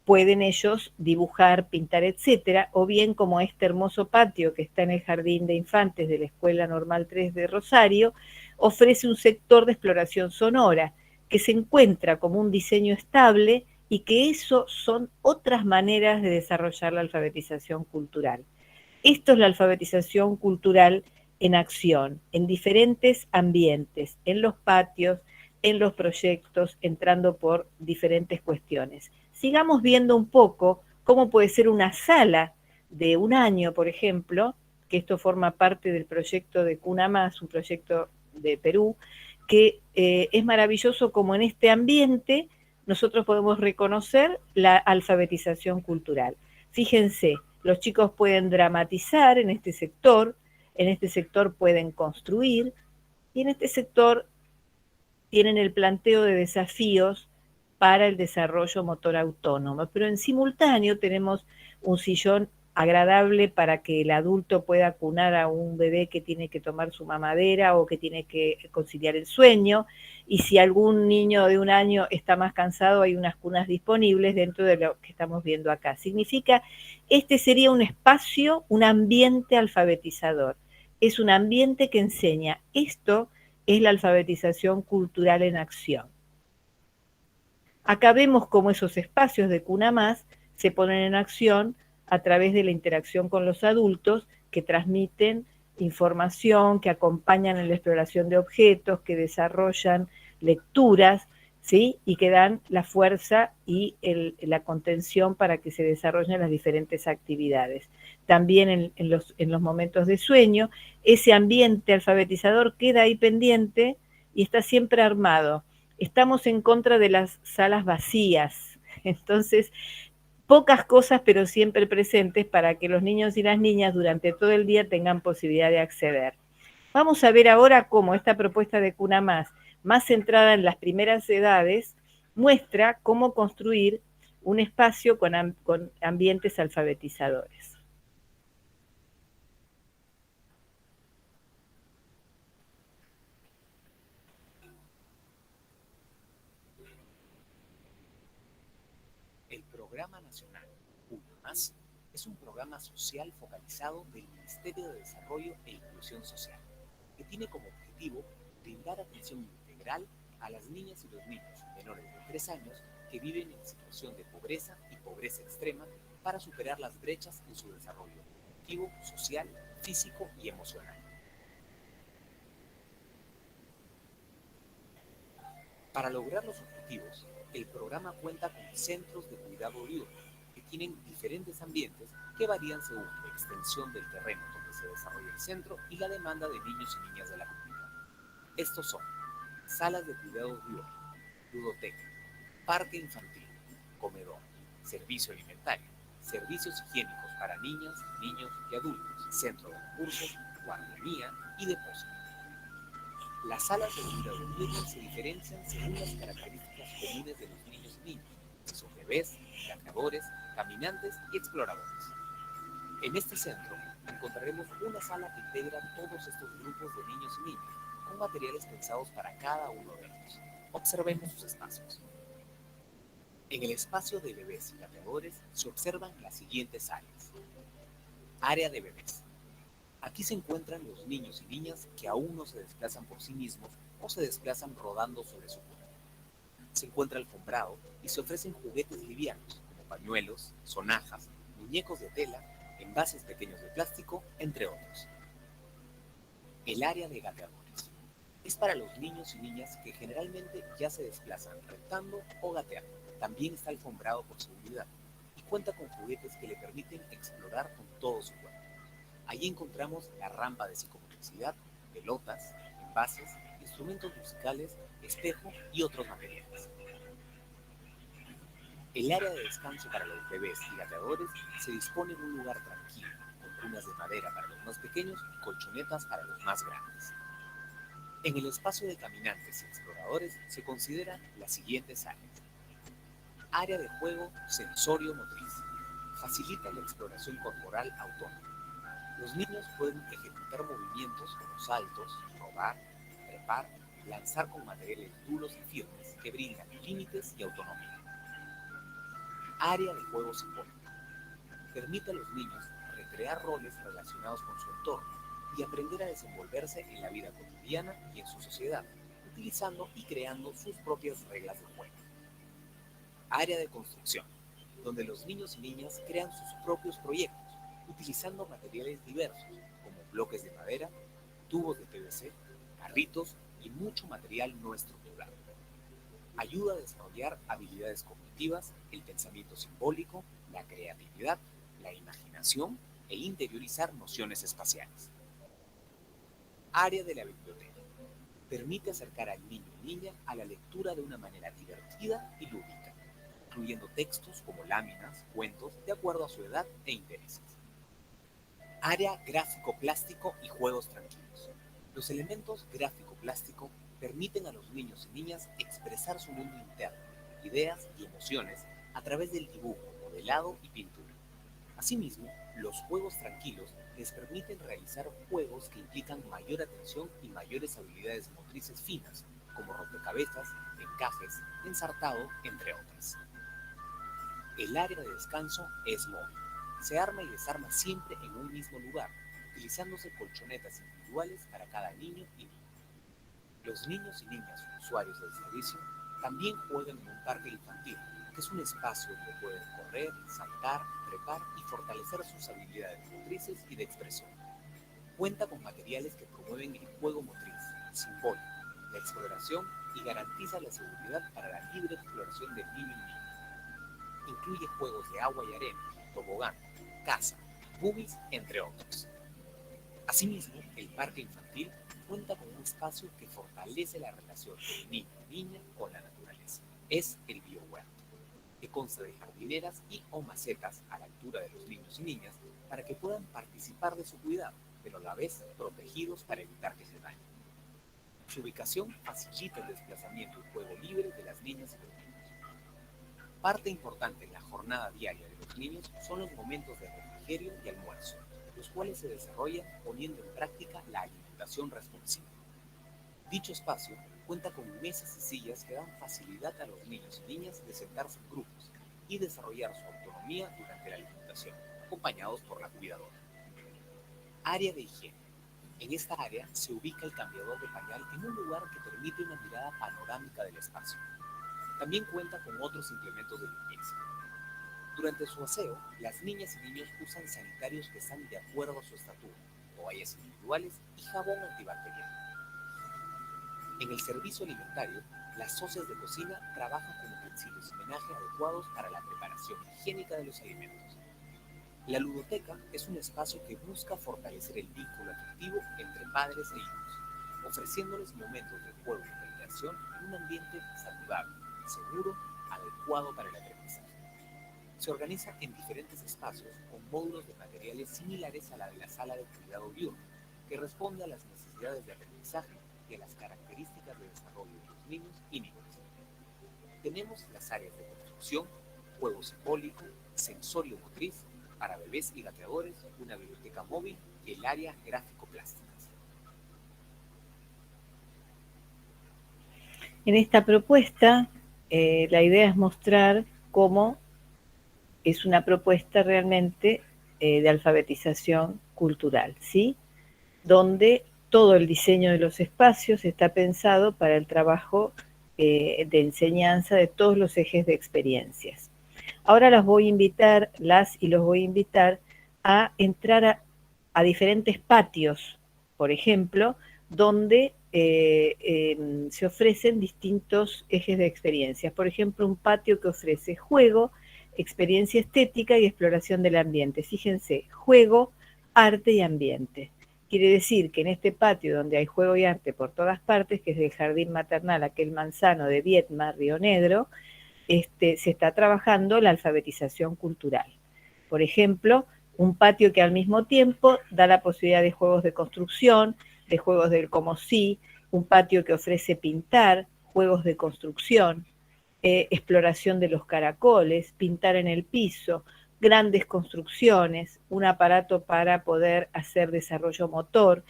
pueden ellos dibujar, pintar, etcétera, o bien como este hermoso patio que está en el Jardín de Infantes de la Escuela Normal 3 de Rosario, ofrece un sector de exploración sonora, que se encuentra como un diseño estable y que eso son otras maneras de desarrollar la alfabetización cultural. Esto es la alfabetización cultural en acción, en diferentes ambientes, en los patios, en los proyectos, entrando por diferentes cuestiones. Sigamos viendo un poco cómo puede ser una sala de un año, por ejemplo, que esto forma parte del proyecto de Cuna Más, un proyecto de Perú, que es maravilloso como en este ambiente nosotros podemos reconocer la alfabetización cultural. Fíjense, los chicos pueden dramatizar en este sector pueden construir, y en este sector tienen el planteo de desafíos para el desarrollo motor autónomo, pero en simultáneo tenemos un sillón agradable para que el adulto pueda cunar a un bebé que tiene que tomar su mamadera o que tiene que conciliar el sueño, y si algún niño de un año está más cansado, hay unas cunas disponibles dentro de lo que estamos viendo acá. Significa, este sería un espacio, un ambiente alfabetizador, es un ambiente que enseña. Esto es la alfabetización cultural en acción. Acá vemos cómo esos espacios de Cuna Más se ponen en acción a través de la interacción con los adultos que transmiten información, que acompañan en la exploración de objetos, que desarrollan lecturas, ¿sí? Y que dan la fuerza y la contención para que se desarrollen las diferentes actividades. También en los momentos de sueño, ese ambiente alfabetizador queda ahí pendiente y está siempre armado. Estamos en contra de las salas vacías, entonces pocas cosas pero siempre presentes para que los niños y las niñas durante todo el día tengan posibilidad de acceder. Vamos a ver ahora cómo esta propuesta de Cuna más centrada en las primeras edades, muestra cómo construir un espacio con ambientes alfabetizadores. El Programa Nacional Cuna Más es un programa social focalizado del Ministerio de Desarrollo e Inclusión Social, que tiene como objetivo brindar atención integral a las niñas y los niños menores de 3 años que viven en situación de pobreza y pobreza extrema para superar las brechas en su desarrollo cognitivo, social, físico y emocional. Para lograr los objetivos, el programa cuenta con centros de cuidado diurno que tienen diferentes ambientes que varían según la extensión del terreno donde se desarrolla el centro y la demanda de niños y niñas de la comunidad. Estos son salas de cuidado diurno, ludoteca, parque infantil, comedor, servicio alimentario, servicios higiénicos para niñas, niños y adultos, centro de recursos, guardería y depósito. Las salas de cuidado diurno se diferencian según las características comunes de los niños y niñas, que son bebés, gateadores, caminantes y exploradores. En este centro encontraremos una sala que integra todos estos grupos de niños y niñas, con materiales pensados para cada uno de ellos. Observemos sus espacios. En el espacio de bebés y gateadores se observan las siguientes áreas. Área de bebés. Aquí se encuentran los niños y niñas que aún no se desplazan por sí mismos o se desplazan rodando sobre su cuerpo. Se encuentra alfombrado y se ofrecen juguetes livianos como pañuelos, sonajas, muñecos de tela, envases pequeños de plástico, entre otros. El área de gateadores. Es para los niños y niñas que generalmente ya se desplazan reptando o gateando. También está alfombrado por seguridad y cuenta con juguetes que le permiten explorar con todo su cuerpo. Allí encontramos la rampa de psicomotricidad, pelotas, envases, instrumentos musicales, espejo y otros materiales. El área de descanso para los bebés y gateadores se dispone en un lugar tranquilo, con cunas de madera para los más pequeños y colchonetas para los más grandes. En el espacio de caminantes y exploradores se consideran las siguientes áreas. Área de juego sensorio-motriz. Facilita la exploración corporal autónoma. Los niños pueden ejecutar movimientos como saltos, rodar, trepar, lanzar con materiales duros y firmes que brindan límites y autonomía. Área de juego simbólico. Permite a los niños recrear roles relacionados con su entorno y aprender a desenvolverse en la vida cotidiana y en su sociedad, utilizando y creando sus propias reglas de juego. Área de construcción, donde los niños y niñas crean sus propios proyectos, utilizando materiales diversos, como bloques de madera, tubos de PVC, carritos y mucho material no estructural. Ayuda a desarrollar habilidades cognitivas, el pensamiento simbólico, la creatividad, la imaginación e interiorizar nociones espaciales. Área de la biblioteca. Permite acercar al niño y niña a la lectura de una manera divertida y lúdica, incluyendo textos como láminas, cuentos, de acuerdo a su edad e intereses. Área gráfico-plástico y juegos tranquilos. Los elementos gráfico-plástico permiten a los niños y niñas expresar su mundo interno, ideas y emociones a través del dibujo, modelado y pintura. Asimismo, los juegos tranquilos les permiten realizar juegos que implican mayor atención y mayores habilidades motrices finas, como rompecabezas, encajes, ensartado, entre otras. El área de descanso es móvil. Se arma y desarma siempre en un mismo lugar, utilizándose colchonetas individuales para cada niño y niña. Los niños y niñas usuarios del servicio también juegan en un parque infantil, que es un espacio donde pueden correr, saltar, trepar y fortalecer sus habilidades motrices y de expresión. Cuenta con materiales que promueven el juego motriz, simbólico, la exploración y garantiza la seguridad para la libre exploración del niño y niña. Incluye juegos de agua y arena, tobogán, caza, buggies, entre otros. Asimismo, el parque infantil cuenta con un espacio que fortalece la relación del niño y niña con la naturaleza. Es el biohuerto, que consta de jardineras y o macetas a la altura de los niños y niñas para que puedan participar de su cuidado, pero a la vez protegidos para evitar que se dañen. Su ubicación facilita el desplazamiento y juego libre de las niñas y los niños. Parte importante en la jornada diaria de los niños son los momentos de refrigerio y almuerzo, los cuales se desarrollan poniendo en práctica la alimentación responsiva. Dicho espacio cuenta con mesas y sillas que dan facilidad a los niños y niñas de sentarse en grupos y desarrollar su autonomía durante la alimentación, acompañados por la cuidadora. Área de higiene. En esta área se ubica el cambiador de pañal en un lugar que permite una mirada panorámica del espacio. También cuenta con otros implementos de limpieza. Durante su aseo, las niñas y niños usan sanitarios que están de acuerdo a su estatura, toallas individuales y jabón antibacterial. En el servicio alimentario, las socias de cocina trabajan con utensilios y menaje adecuados para la preparación higiénica de los alimentos. La ludoteca es un espacio que busca fortalecer el vínculo afectivo entre padres e hijos, ofreciéndoles momentos de juego y recreación en un ambiente saludable, seguro, adecuado para el aprendizaje. Se organiza en diferentes espacios con módulos de materiales similares a la de la sala de cuidado diurno, que responde a las necesidades de aprendizaje y a las características de desarrollo de los niños y niñas. Tenemos las áreas de construcción, juego simbólico, sensorio motriz, para bebés y gateadores, una biblioteca móvil y el área gráfico-plásticas. En esta propuesta, la idea es mostrar cómo es una propuesta realmente de alfabetización cultural, ¿sí? Donde todo el diseño de los espacios está pensado para el trabajo de enseñanza de todos los ejes de experiencias. Ahora los voy a invitar a entrar a diferentes patios, por ejemplo, donde se ofrecen distintos ejes de experiencias. Por ejemplo, un patio que ofrece juego, experiencia estética y exploración del ambiente. Fíjense, juego, arte y ambiente. Quiere decir que en este patio donde hay juego y arte por todas partes, que es el Jardín Maternal Aquel Manzano de Viedma, Río Negro, se está trabajando la alfabetización cultural. Por ejemplo, un patio que al mismo tiempo da la posibilidad de juegos de construcción, de juegos del como sí, un patio que ofrece pintar, juegos de construcción, exploración de los caracoles, pintar en el piso, grandes construcciones, un aparato para poder hacer desarrollo motor,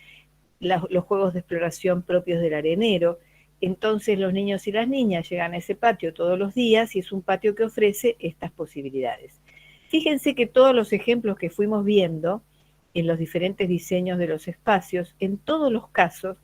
los juegos de exploración propios del arenero. Entonces los niños y las niñas llegan a ese patio todos los días y es un patio que ofrece estas posibilidades. Fíjense que todos los ejemplos que fuimos viendo en los diferentes diseños de los espacios, en todos los casos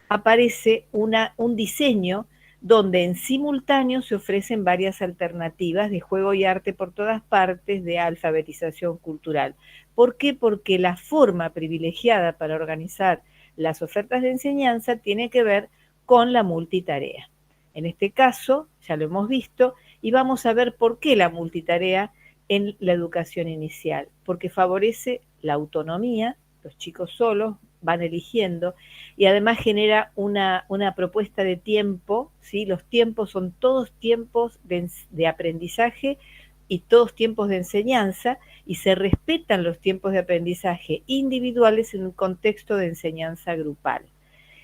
aparece un diseño donde en simultáneo se ofrecen varias alternativas de juego y arte por todas partes, de alfabetización cultural. ¿Por qué? Porque la forma privilegiada para organizar las ofertas de enseñanza tiene que ver con la multitarea. En este caso, ya lo hemos visto, y vamos a ver por qué la multitarea en la educación inicial, porque favorece la autonomía, los chicos solos van eligiendo, y además genera una propuesta de tiempo, ¿sí? Los tiempos son todos tiempos de aprendizaje y todos tiempos de enseñanza, y se respetan los tiempos de aprendizaje individuales en un contexto de enseñanza grupal.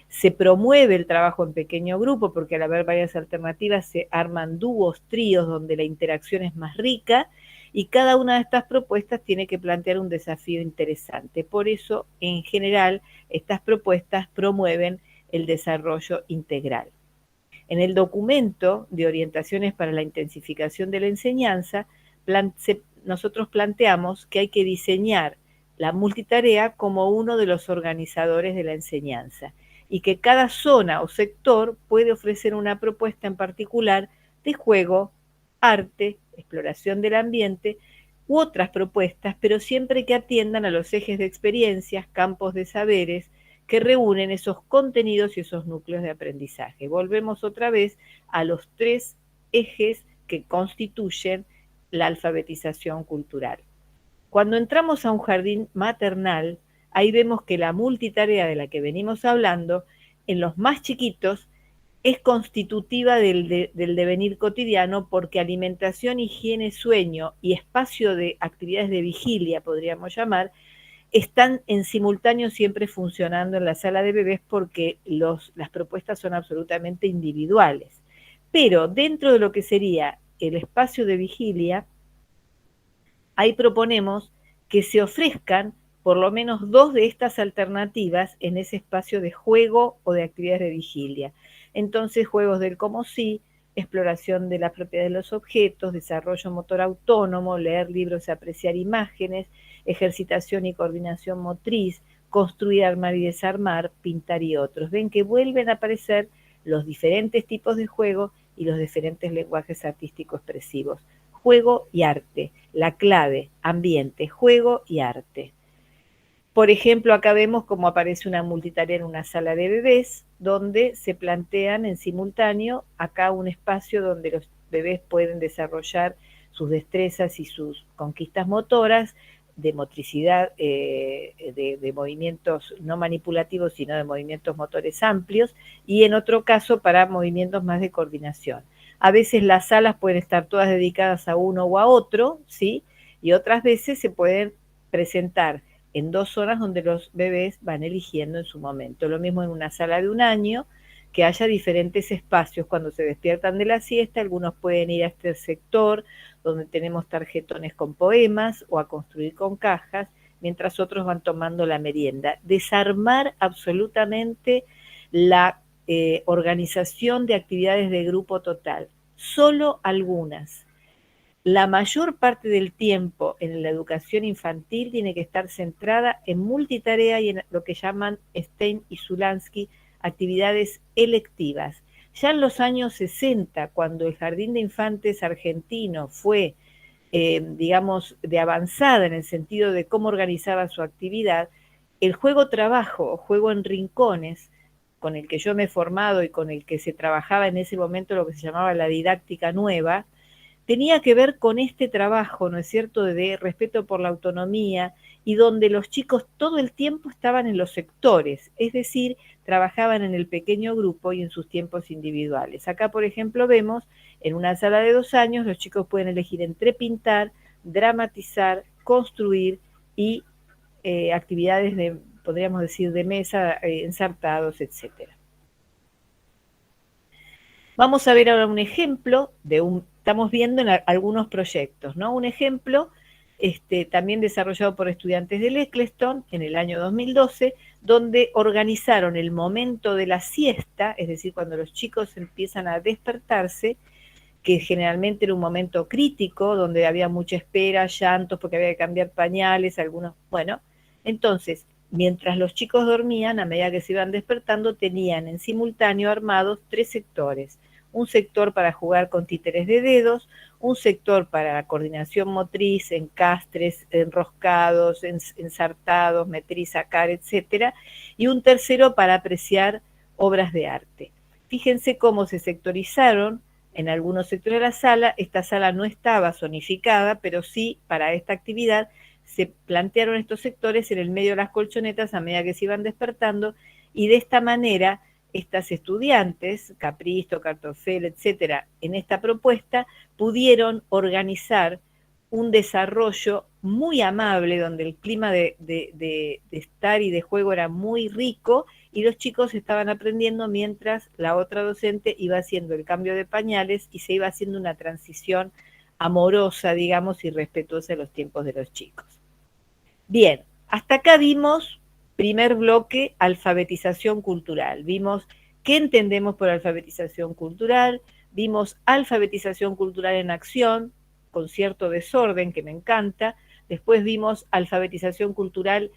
Se promueve el trabajo en pequeño grupo porque al haber varias alternativas se arman dúos, tríos, donde la interacción es más rica, y cada una de estas propuestas tiene que plantear un desafío interesante. Por eso, en general, estas propuestas promueven el desarrollo integral. En el documento de orientaciones para la intensificación de la enseñanza, nosotros planteamos que hay que diseñar la multitarea como uno de los organizadores de la enseñanza, y que cada zona o sector puede ofrecer una propuesta en particular de juego, arte, exploración del ambiente u otras propuestas, pero siempre que atiendan a los ejes de experiencias, campos de saberes que reúnen esos contenidos y esos núcleos de aprendizaje. Volvemos otra vez a los 3 ejes que constituyen la alfabetización cultural. Cuando entramos a un jardín maternal, ahí vemos que la multitarea de la que venimos hablando, en los más chiquitos, es constitutiva del devenir cotidiano, porque alimentación, higiene, sueño y espacio de actividades de vigilia, podríamos llamar, están en simultáneo siempre funcionando en la sala de bebés, porque las propuestas son absolutamente individuales. Pero dentro de lo que sería el espacio de vigilia, ahí proponemos que se ofrezcan por lo menos 2 de estas alternativas en ese espacio de juego o de actividades de vigilia. Entonces, juegos del como sí, exploración de las propiedades de los objetos, desarrollo motor autónomo, leer libros y apreciar imágenes, ejercitación y coordinación motriz, construir, armar y desarmar, pintar y otros. Ven que vuelven a aparecer los diferentes tipos de juego y los diferentes lenguajes artísticos expresivos. Juego y arte, la clave, ambiente, juego y arte. Por ejemplo, acá vemos cómo aparece una multitarea en una sala de bebés, donde se plantean en simultáneo acá un espacio donde los bebés pueden desarrollar sus destrezas y sus conquistas motoras, de motricidad, de movimientos no manipulativos, sino de movimientos motores amplios, y en otro caso para movimientos más de coordinación. A veces las salas pueden estar todas dedicadas a uno o a otro, ¿sí? Y otras veces se pueden presentar en 2 zonas donde los bebés van eligiendo en su momento. Lo mismo en una sala de 1 año, que haya diferentes espacios. Cuando se despiertan de la siesta, algunos pueden ir a este sector donde tenemos tarjetones con poemas o a construir con cajas, mientras otros van tomando la merienda. Desarmar absolutamente la organización de actividades de grupo total. Solo algunas. La mayor parte del tiempo en la educación infantil tiene que estar centrada en multitarea y en lo que llaman Stein y Zulansky actividades electivas. Ya en los años 60, cuando el Jardín de Infantes argentino fue, digamos, de avanzada en el sentido de cómo organizaba su actividad, el juego-trabajo o juego en rincones, con el que yo me he formado y con el que se trabajaba en ese momento lo que se llamaba la didáctica nueva, tenía que ver con este trabajo, ¿no es cierto?, de respeto por la autonomía, y donde los chicos todo el tiempo estaban en los sectores, es decir, trabajaban en el pequeño grupo y en sus tiempos individuales. Acá, por ejemplo, vemos en una sala de 2 años, los chicos pueden elegir entre pintar, dramatizar, construir y actividades de, podríamos decir, de mesa, ensartados, etcétera. Vamos a ver ahora un ejemplo estamos viendo en algunos proyectos, ¿no? Un ejemplo también desarrollado por estudiantes del Eccleston en el año 2012, donde organizaron el momento de la siesta, es decir, cuando los chicos empiezan a despertarse, que generalmente era un momento crítico, donde había mucha espera, llantos, porque había que cambiar pañales, algunos, bueno, entonces mientras los chicos dormían, a medida que se iban despertando, tenían en simultáneo armados 3 sectores. Un sector para jugar con títeres de dedos, un sector para la coordinación motriz, encastres, enroscados, ensartados, meter, sacar, etc. Y un tercero para apreciar obras de arte. Fíjense cómo se sectorizaron en algunos sectores de la sala. Esta sala no estaba zonificada, pero sí para esta actividad se plantearon estos sectores en el medio de las colchonetas a medida que se iban despertando, y de esta manera estas estudiantes, Capristo, Cartofel, etcétera, en esta propuesta pudieron organizar un desarrollo muy amable, donde el clima de estar y de juego era muy rico, y los chicos estaban aprendiendo mientras la otra docente iba haciendo el cambio de pañales y se iba haciendo una transición amorosa, digamos, y respetuosa de los tiempos de los chicos. Bien, hasta acá vimos, primer bloque, alfabetización cultural. Vimos qué entendemos por alfabetización cultural, vimos alfabetización cultural en acción, con cierto desorden que me encanta. Después vimos alfabetización cultural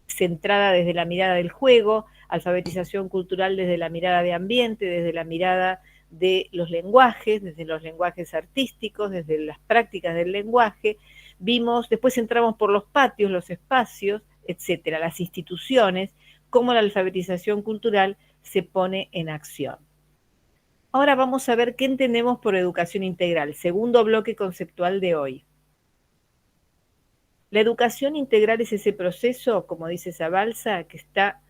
centrada desde la mirada del juego, alfabetización cultural desde la mirada de ambiente, desde la mirada de los lenguajes, desde los lenguajes artísticos, desde las prácticas del lenguaje. Vimos, después entramos por los patios, los espacios, etcétera, las instituciones, cómo la alfabetización cultural se pone en acción. Ahora vamos a ver qué entendemos por educación integral, segundo bloque conceptual de hoy. La educación integral es ese proceso, como dice Zabalza, que está,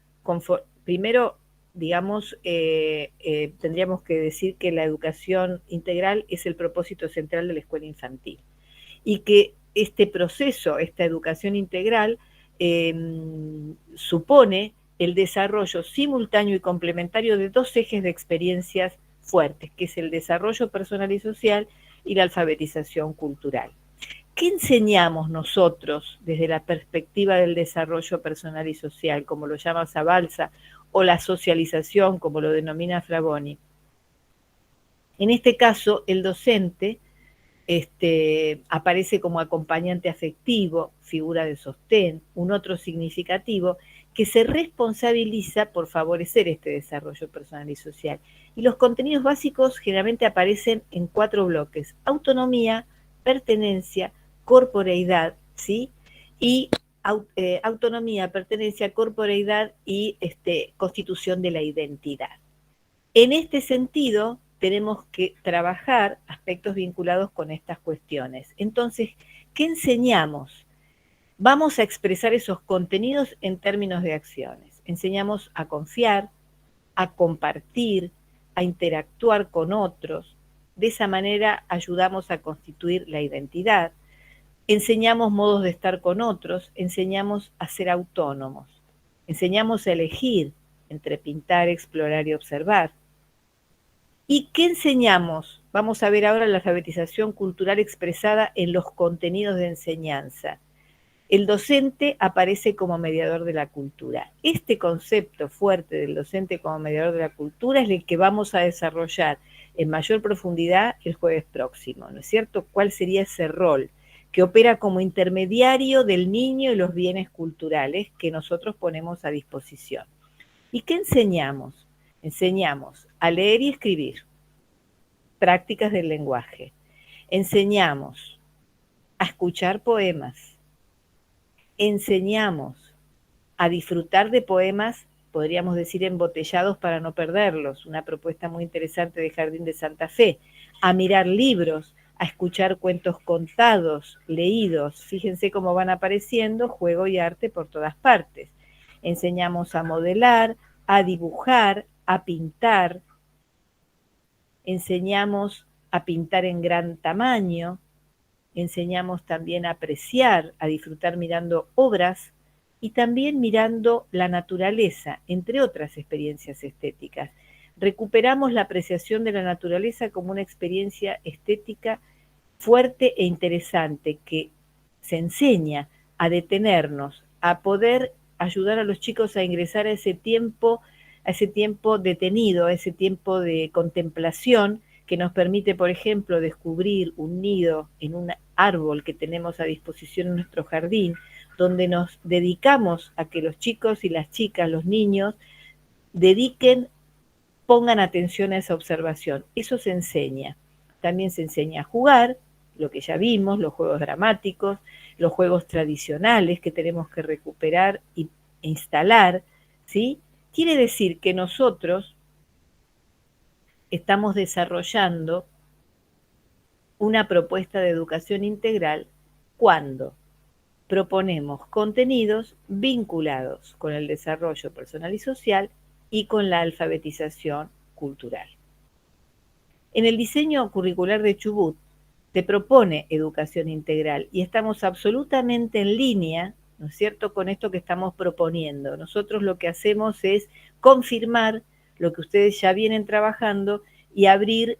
primero, digamos, tendríamos que decir que la educación integral es el propósito central de la escuela infantil, y que este proceso, esta educación integral, supone el desarrollo simultáneo y complementario de 2 ejes de experiencias fuertes, que es el desarrollo personal y social y la alfabetización cultural. ¿Qué enseñamos nosotros desde la perspectiva del desarrollo personal y social, como lo llama Zabalza, o la socialización, como lo denomina Fraboni? En este caso, el docente aparece como acompañante afectivo, figura de sostén, un otro significativo, que se responsabiliza por favorecer este desarrollo personal y social. Y los contenidos básicos generalmente aparecen en 4 bloques: autonomía, pertenencia, corporeidad, ¿sí? Y autonomía, pertenencia, corporeidad y constitución de la identidad. En este sentido, tenemos que trabajar aspectos vinculados con estas cuestiones. Entonces, ¿qué enseñamos? Vamos a expresar esos contenidos en términos de acciones. Enseñamos a confiar, a compartir, a interactuar con otros. De esa manera ayudamos a constituir la identidad. Enseñamos modos de estar con otros, enseñamos a ser autónomos. Enseñamos a elegir entre pintar, explorar y observar. ¿Y qué enseñamos? Vamos a ver ahora la alfabetización cultural expresada en los contenidos de enseñanza. El docente aparece como mediador de la cultura. Este concepto fuerte del docente como mediador de la cultura es el que vamos a desarrollar en mayor profundidad el jueves próximo, ¿no es cierto? ¿Cuál sería ese rol que opera como intermediario del niño y los bienes culturales que nosotros ponemos a disposición? ¿Y qué enseñamos? Enseñamos a leer y escribir, prácticas del lenguaje. Enseñamos a escuchar poemas. Enseñamos a disfrutar de poemas, podríamos decir embotellados para no perderlos, una propuesta muy interesante de Jardín de Santa Fe, a mirar libros, a escuchar cuentos contados, leídos, fíjense cómo van apareciendo juego y arte por todas partes. Enseñamos a modelar, a dibujar, a pintar, enseñamos a pintar en gran tamaño, enseñamos también a apreciar, a disfrutar mirando obras y también mirando la naturaleza, entre otras experiencias estéticas. Recuperamos la apreciación de la naturaleza como una experiencia estética fuerte e interesante que se enseña a detenernos, a poder ayudar a los chicos a ingresar a ese tiempo detenido, a ese tiempo de contemplación que nos permite, por ejemplo, descubrir un nido en un árbol que tenemos a disposición en nuestro jardín, donde nos dedicamos a que los chicos y las chicas, los niños, pongan atención a esa observación. Eso se enseña. También se enseña a jugar, lo que ya vimos, los juegos dramáticos, los juegos tradicionales que tenemos que recuperar e instalar, ¿sí? Quiere decir que nosotros estamos desarrollando una propuesta de educación integral cuando proponemos contenidos vinculados con el desarrollo personal y social y con la alfabetización cultural. En el diseño curricular de Chubut te propone educación integral y estamos absolutamente en línea, ¿no es cierto?, con esto que estamos proponiendo. Nosotros lo que hacemos es confirmar lo que ustedes ya vienen trabajando y abrir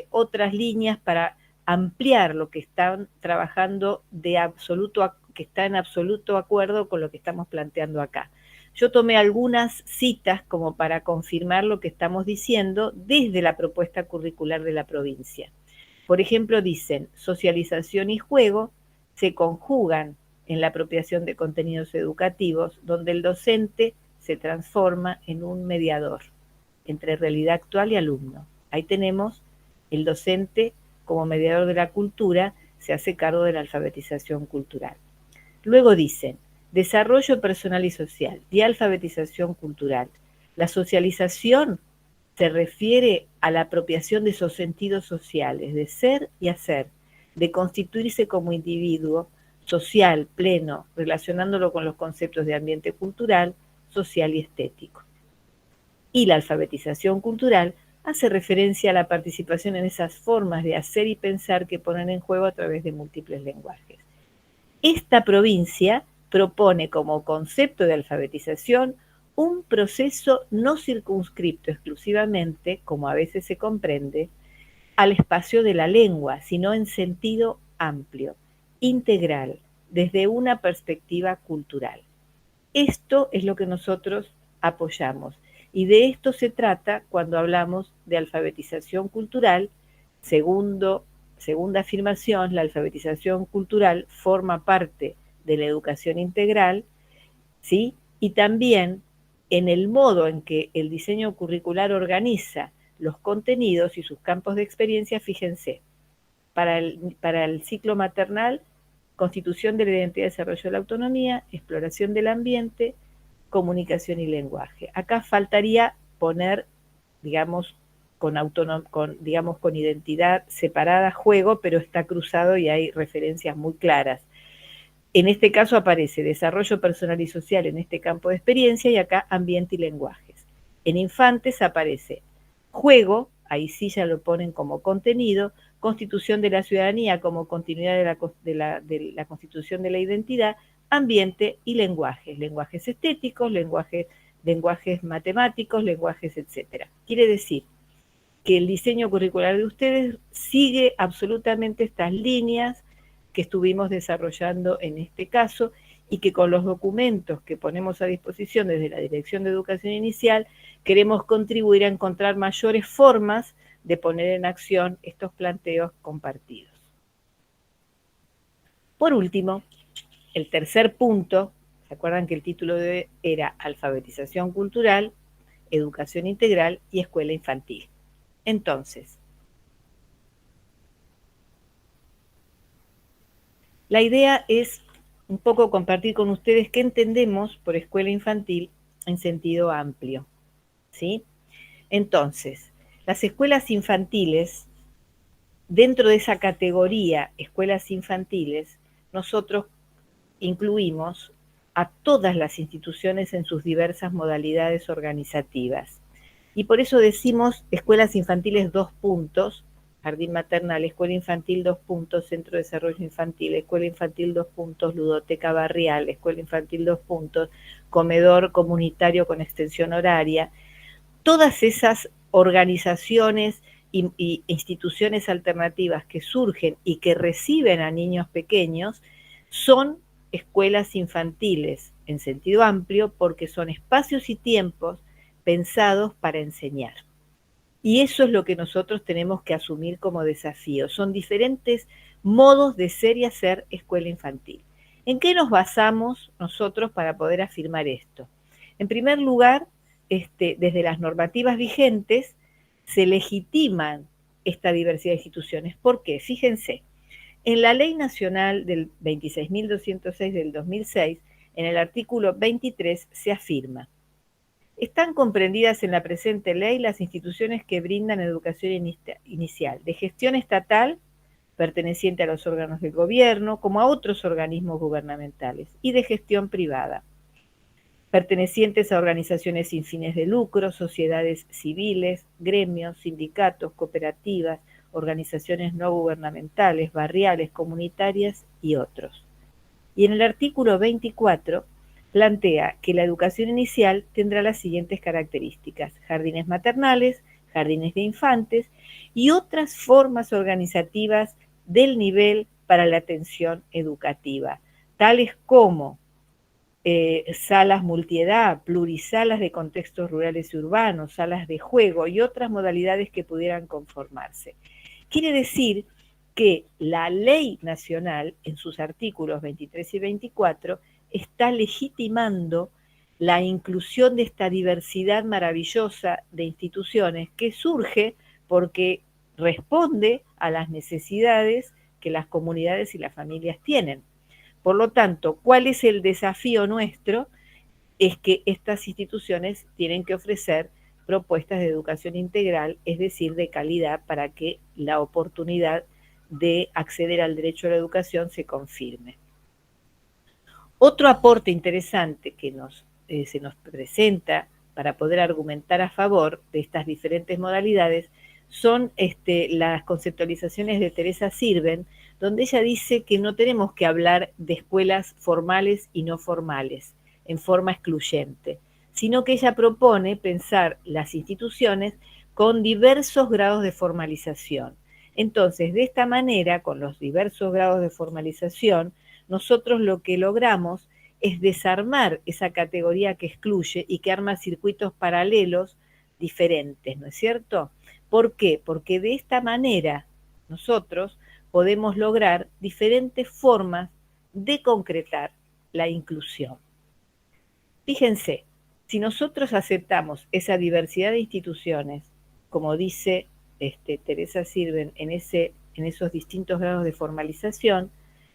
otras líneas para ampliar lo que están trabajando que está en absoluto acuerdo con lo que estamos planteando acá. Yo tomé algunas citas como para confirmar lo que estamos diciendo desde la propuesta curricular de la provincia. Por ejemplo, dicen, socialización y juego se conjugan en la apropiación de contenidos educativos, donde el docente se transforma en un mediador entre realidad actual y alumno. Ahí tenemos el docente como mediador de la cultura, se hace cargo de la alfabetización cultural. Luego dicen, desarrollo personal y social y alfabetización cultural. La socialización se refiere a la apropiación de esos sentidos sociales, de ser y hacer, de constituirse como individuo social, pleno, relacionándolo con los conceptos de ambiente cultural, social y estético. Y la alfabetización cultural hace referencia a la participación en esas formas de hacer y pensar que ponen en juego a través de múltiples lenguajes. Esta provincia propone como concepto de alfabetización un proceso no circunscripto exclusivamente, como a veces se comprende, al espacio de la lengua, sino en sentido amplio, integral, desde una perspectiva cultural. Esto es lo que nosotros apoyamos y de esto se trata cuando hablamos de alfabetización cultural. Segunda afirmación, la alfabetización cultural forma parte de la educación integral, ¿sí? Y también en el modo en que el diseño curricular organiza los contenidos y sus campos de experiencia, fíjense, para el ciclo maternal, constitución de la identidad y desarrollo de la autonomía, exploración del ambiente, comunicación y lenguaje. Acá faltaría poner, digamos, con identidad separada, juego, pero está cruzado y hay referencias muy claras. En este caso aparece desarrollo personal y social en este campo de experiencia y acá ambiente y lenguajes. En infantes aparece juego, ahí sí ya lo ponen como contenido, constitución de la ciudadanía como continuidad de la constitución de la identidad, ambiente y lenguajes, lenguajes estéticos, lenguajes matemáticos, lenguajes, etc. Quiere decir que el diseño curricular de ustedes sigue absolutamente estas líneas que estuvimos desarrollando en este caso y que con los documentos que ponemos a disposición desde la Dirección de Educación Inicial queremos contribuir a encontrar mayores formas de poner en acción estos planteos compartidos. Por último, el tercer punto, ¿se acuerdan que el título era alfabetización cultural, educación integral y escuela infantil? Entonces, la idea es un poco compartir con ustedes qué entendemos por escuela infantil en sentido amplio, ¿sí? Entonces, las escuelas infantiles, dentro de esa categoría escuelas infantiles, nosotros incluimos a todas las instituciones en sus diversas modalidades organizativas. Y por eso decimos escuelas infantiles 2 puntos, jardín maternal, escuela infantil 2 puntos, centro de desarrollo infantil, escuela infantil 2 puntos, ludoteca barrial, escuela infantil 2 puntos, comedor comunitario con extensión horaria. Todas esas organizaciones e instituciones alternativas que surgen y que reciben a niños pequeños son escuelas infantiles en sentido amplio porque son espacios y tiempos pensados para enseñar. Y eso es lo que nosotros tenemos que asumir como desafío. Son diferentes modos de ser y hacer escuela infantil. ¿En qué nos basamos nosotros para poder afirmar esto? En primer lugar, desde las normativas vigentes se legitiman esta diversidad de instituciones. ¿Por qué? Fíjense, en la Ley Nacional del 26.206 del 2006, en el artículo 23 se afirma: están comprendidas en la presente ley las instituciones que brindan educación inicial, de gestión estatal, perteneciente a los órganos del gobierno, como a otros organismos gubernamentales, y de gestión privada, pertenecientes a organizaciones sin fines de lucro, sociedades civiles, gremios, sindicatos, cooperativas, organizaciones no gubernamentales, barriales, comunitarias y otros. Y en el artículo 24 plantea que la educación inicial tendrá las siguientes características: jardines maternales, jardines de infantes y otras formas organizativas del nivel para la atención educativa, tales como salas multiedad, plurisalas de contextos rurales y urbanos, salas de juego y otras modalidades que pudieran conformarse. Quiere decir que la ley nacional, en sus artículos 23 y 24, está legitimando la inclusión de esta diversidad maravillosa de instituciones que surge porque responde a las necesidades que las comunidades y las familias tienen. Por lo tanto, ¿cuál es el desafío nuestro? Es que estas instituciones tienen que ofrecer propuestas de educación integral, es decir, de calidad, para que la oportunidad de acceder al derecho a la educación se confirme. Otro aporte interesante que se nos presenta para poder argumentar a favor de estas diferentes modalidades son las conceptualizaciones de Teresa Sirven, donde ella dice que no tenemos que hablar de escuelas formales y no formales en forma excluyente, sino que ella propone pensar las instituciones con diversos grados de formalización. Entonces, de esta manera, con los diversos grados de formalización, nosotros lo que logramos es desarmar esa categoría que excluye y que arma circuitos paralelos diferentes, ¿no es cierto? ¿Por qué? Porque de esta manera nosotros podemos lograr diferentes formas de concretar la inclusión. Fíjense, si nosotros aceptamos esa diversidad de instituciones, como dice Teresa Sirven, en esos distintos grados de formalización,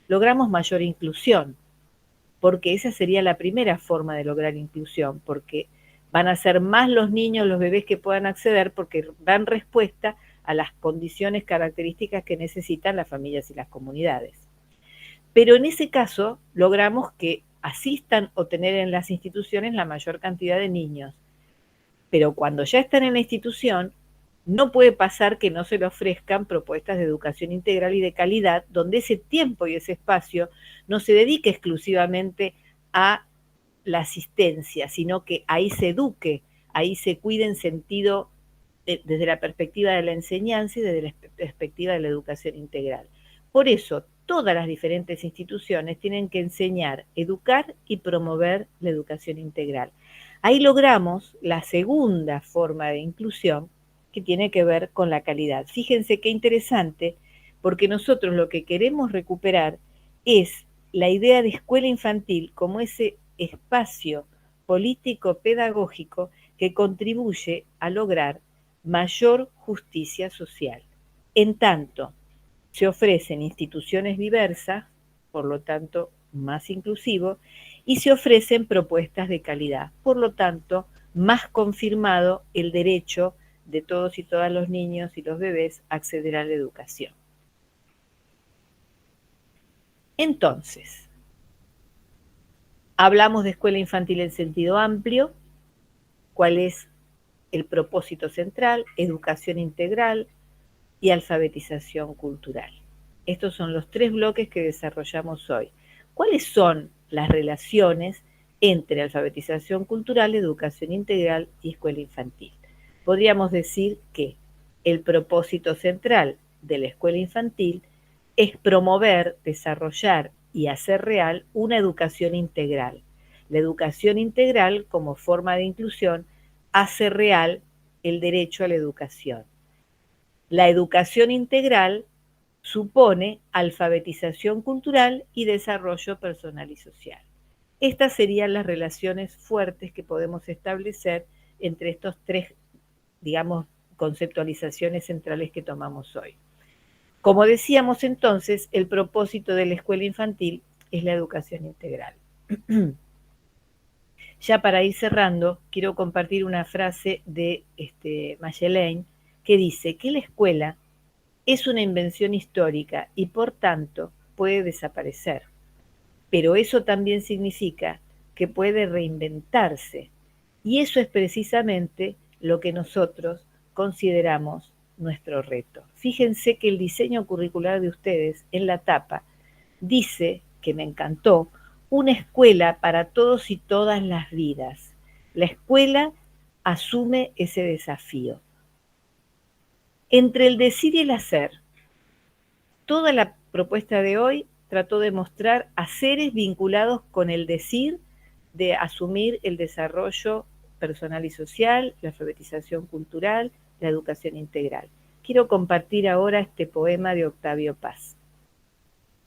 logramos mayor inclusión, porque esa sería la primera forma de lograr inclusión, porque van a ser más los niños, los bebés que puedan acceder, porque dan respuesta a las condiciones características que necesitan las familias y las comunidades. Pero en ese caso logramos que asistan o tener en las instituciones la mayor cantidad de niños. Pero cuando ya están en la institución, no puede pasar que no se le ofrezcan propuestas de educación integral y de calidad, donde ese tiempo y ese espacio no se dedique exclusivamente a la asistencia, sino que ahí se eduque, ahí se cuide en sentido desde la perspectiva de la enseñanza y desde la perspectiva de la educación integral. Por eso, todas las diferentes instituciones tienen que enseñar, educar y promover la educación integral. Ahí logramos la segunda forma de inclusión, que tiene que ver con la calidad. Fíjense qué interesante, porque nosotros lo que queremos recuperar es la idea de escuela infantil como ese espacio político-pedagógico que contribuye a lograr mayor justicia social. En tanto, se ofrecen instituciones diversas, por lo tanto, más inclusivo, y se ofrecen propuestas de calidad, por lo tanto, más confirmado el derecho de todos y todas los niños y los bebés a acceder a la educación. Entonces, hablamos de escuela infantil en sentido amplio, cuál es el propósito central, educación integral y alfabetización cultural. Estos son los 3 bloques que desarrollamos hoy. ¿Cuáles son las relaciones entre alfabetización cultural, educación integral y escuela infantil? Podríamos decir que el propósito central de la escuela infantil es promover, desarrollar y hacer real una educación integral. La educación integral, como forma de inclusión, hace real el derecho a la educación. La educación integral supone alfabetización cultural y desarrollo personal y social. Estas serían las relaciones fuertes que podemos establecer entre estos tres, digamos, conceptualizaciones centrales que tomamos hoy. Como decíamos entonces, el propósito de la escuela infantil es la educación integral. Ya para ir cerrando, quiero compartir una frase de Magdalene que dice que la escuela es una invención histórica y por tanto puede desaparecer, pero eso también significa que puede reinventarse y eso es precisamente lo que nosotros consideramos nuestro reto. Fíjense que el diseño curricular de ustedes en la tapa dice, que me encantó, una escuela para todos y todas las vidas. La escuela asume ese desafío. Entre el decir y el hacer, toda la propuesta de hoy trató de mostrar haceres vinculados con el decir, de asumir el desarrollo personal y social, la alfabetización cultural, la educación integral. Quiero compartir ahora este poema de Octavio Paz.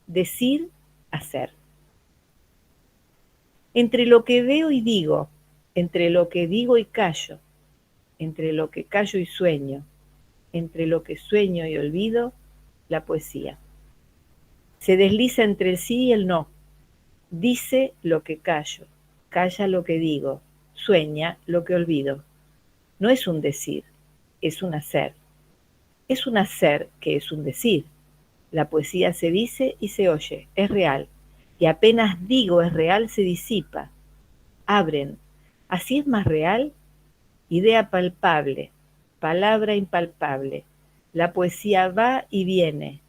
Decir, hacer. Entre lo que veo y digo, entre lo que digo y callo, entre lo que callo y sueño, entre lo que sueño y olvido, la poesía. Se desliza entre el sí y el no, dice lo que callo, calla lo que digo, sueña lo que olvido. No es un decir, es un hacer. Es un hacer que es un decir. La poesía se dice y se oye, es real. Y apenas digo es real, se disipa. Abren. ¿Así es más real? Idea palpable, palabra impalpable. La poesía va y viene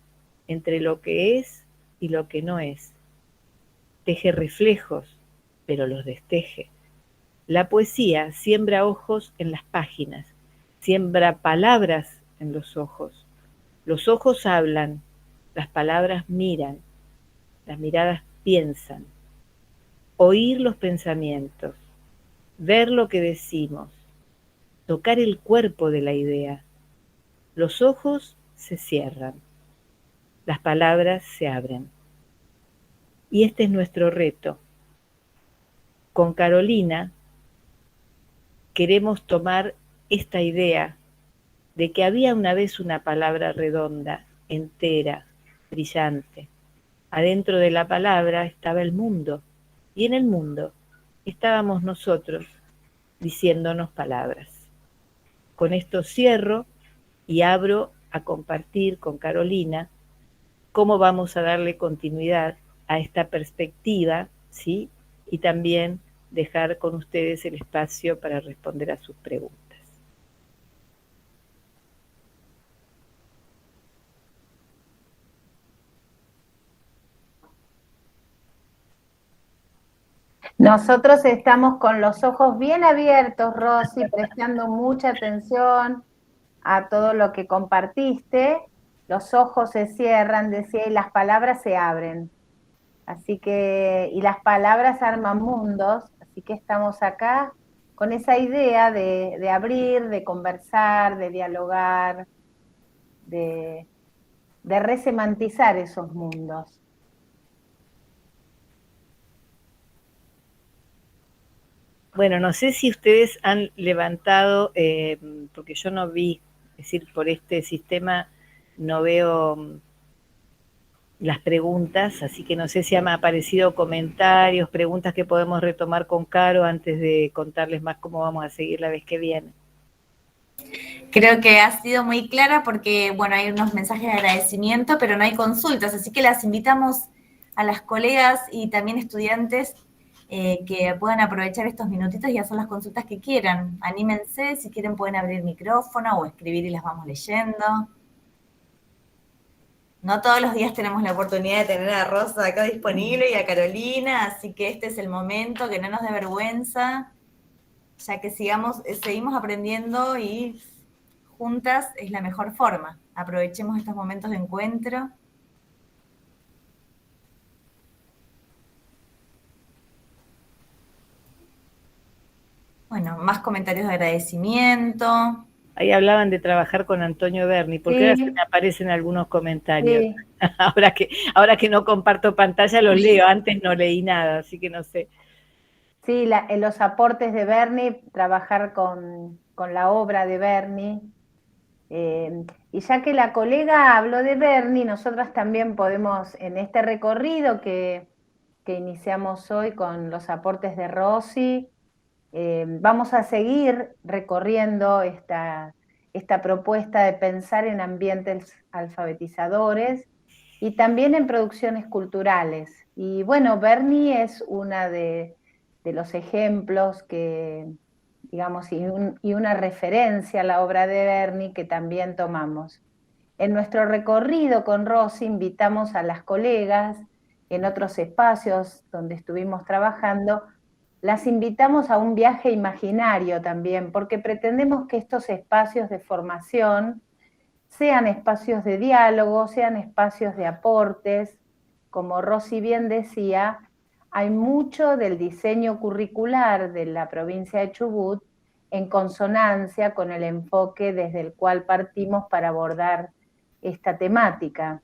entre lo que es y lo que no es. Teje reflejos, pero los desteje. La poesía siembra ojos en las páginas, siembra palabras en los ojos. Los ojos hablan, las palabras miran, las miradas piensan. Oír los pensamientos, ver lo que decimos, tocar el cuerpo de la idea. Los ojos se cierran, las palabras se abren. Y este es nuestro reto. Con Carolina queremos tomar esta idea de que había una vez una palabra redonda, entera, brillante. Adentro de la palabra estaba el mundo, y en el mundo estábamos nosotros diciéndonos palabras. Con esto cierro y abro a compartir con Carolina cómo vamos a darle continuidad a esta perspectiva, ¿sí? Y también dejar con ustedes el espacio para responder a sus preguntas. Nosotros estamos con los ojos bien abiertos, Rosy, prestando mucha atención a todo lo que compartiste. Los ojos se cierran, decía, y las palabras se abren. Así que, y las palabras arman mundos, así que estamos acá con esa idea de abrir, de conversar, de dialogar, de resemantizar esos mundos. Bueno, no sé si ustedes han levantado, porque yo no vi, es decir, por este sistema no veo las preguntas, así que no sé si han aparecido comentarios, preguntas que podemos retomar con Caro antes de contarles más cómo vamos a seguir la vez que viene. Creo que ha sido muy clara porque, bueno, hay unos mensajes de agradecimiento, pero no hay consultas, así que las invitamos a las colegas y también estudiantes que puedan aprovechar estos minutitos y hacer las consultas que quieran. Anímense, si quieren pueden abrir el micrófono o escribir y las vamos leyendo. No todos los días tenemos la oportunidad de tener a Rosa acá disponible y a Carolina, así que este es el momento, que no nos dé vergüenza, ya que seguimos aprendiendo y juntas es la mejor forma. Aprovechemos estos momentos de encuentro. Bueno, más comentarios de agradecimiento. Ahí hablaban de trabajar con Antonio Berni, porque ahora se me aparecen algunos comentarios. Sí. ahora que no comparto pantalla los leo, antes no leí nada, así que no sé. Sí, en los aportes de Berni, trabajar con la obra de Berni. Y ya que la colega habló de Berni, nosotras también podemos, en este recorrido que iniciamos hoy con los aportes de Rosy, vamos a seguir recorriendo esta propuesta de pensar en ambientes alfabetizadores y también en producciones culturales. Y bueno, Berni es una de los ejemplos que, digamos, y una referencia a la obra de Berni que también tomamos. En nuestro recorrido con Rosy invitamos a las colegas en otros espacios donde estuvimos trabajando, las invitamos a un viaje imaginario también, porque pretendemos que estos espacios de formación sean espacios de diálogo, sean espacios de aportes. Como Rosy bien decía, hay mucho del diseño curricular de la provincia de Chubut en consonancia con el enfoque desde el cual partimos para abordar esta temática.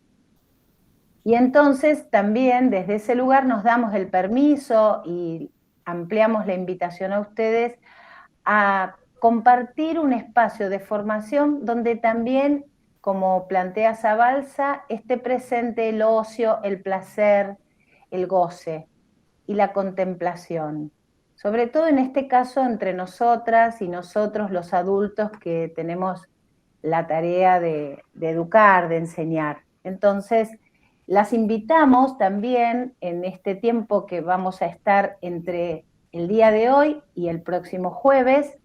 Y entonces también desde ese lugar nos damos el permiso y ampliamos la invitación a ustedes a compartir un espacio de formación donde también, como plantea Zabalza, esté presente el ocio, el placer, el goce y la contemplación. Sobre todo en este caso entre nosotras y nosotros los adultos que tenemos la tarea de educar, de enseñar. Entonces, las invitamos también en este tiempo que vamos a estar entre el día de hoy y el próximo jueves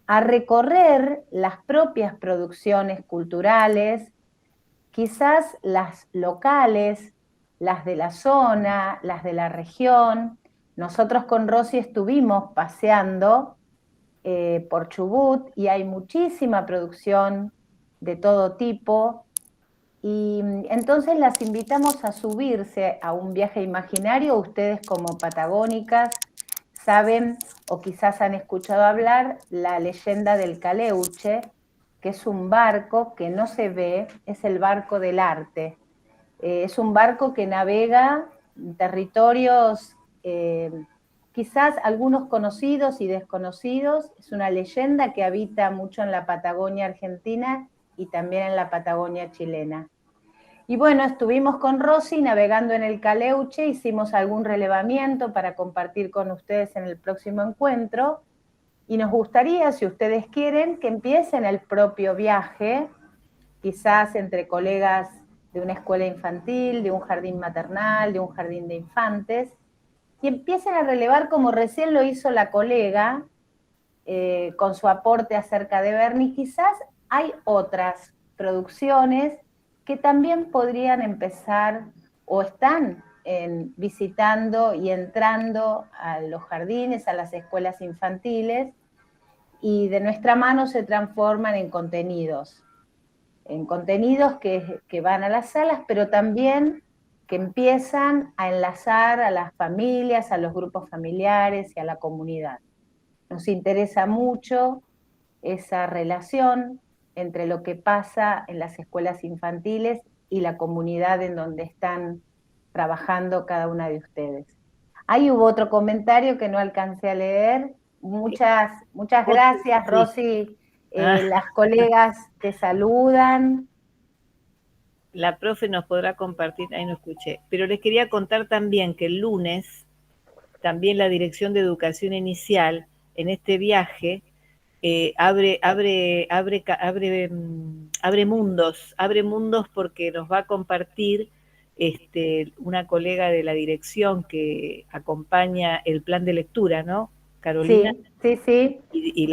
a recorrer las propias producciones culturales, quizás las locales, las de la zona, las de la región. Nosotros con Rosy estuvimos paseando por Chubut y hay muchísima producción de todo tipo. Y entonces las invitamos a subirse a un viaje imaginario. Ustedes como patagónicas saben o quizás han escuchado hablar la leyenda del Caleuche, que es un barco que no se ve, es el barco del arte. Es un barco que navega en territorios quizás algunos conocidos y desconocidos. Es una leyenda que habita mucho en la Patagonia argentina y también en la Patagonia chilena. Y bueno, estuvimos con Rosy navegando en el Caleuche, hicimos algún relevamiento para compartir con ustedes en el próximo encuentro, y nos gustaría, si ustedes quieren, que empiecen el propio viaje, quizás entre colegas de una escuela infantil, de un jardín maternal, de un jardín de infantes, y empiecen a relevar como recién lo hizo la colega, con su aporte acerca de Berni. Quizás hay otras producciones que también podrían empezar o están visitando y entrando a los jardines, a las escuelas infantiles, y de nuestra mano se transforman en contenidos que van a las salas, pero también que empiezan a enlazar a las familias, a los grupos familiares y a la comunidad. Nos interesa mucho esa relación entre lo que pasa en las escuelas infantiles y la comunidad en donde están trabajando cada una de ustedes. Ahí hubo otro comentario que no alcancé a leer. Muchas gracias, Rosy. Las colegas te saludan. La profe nos podrá compartir, ahí no escuché, pero les quería contar también que el lunes también la Dirección de Educación Inicial en este viaje abre mundos porque nos va a compartir una colega de la dirección que acompaña el plan de lectura, ¿no? Carolina. Sí. Y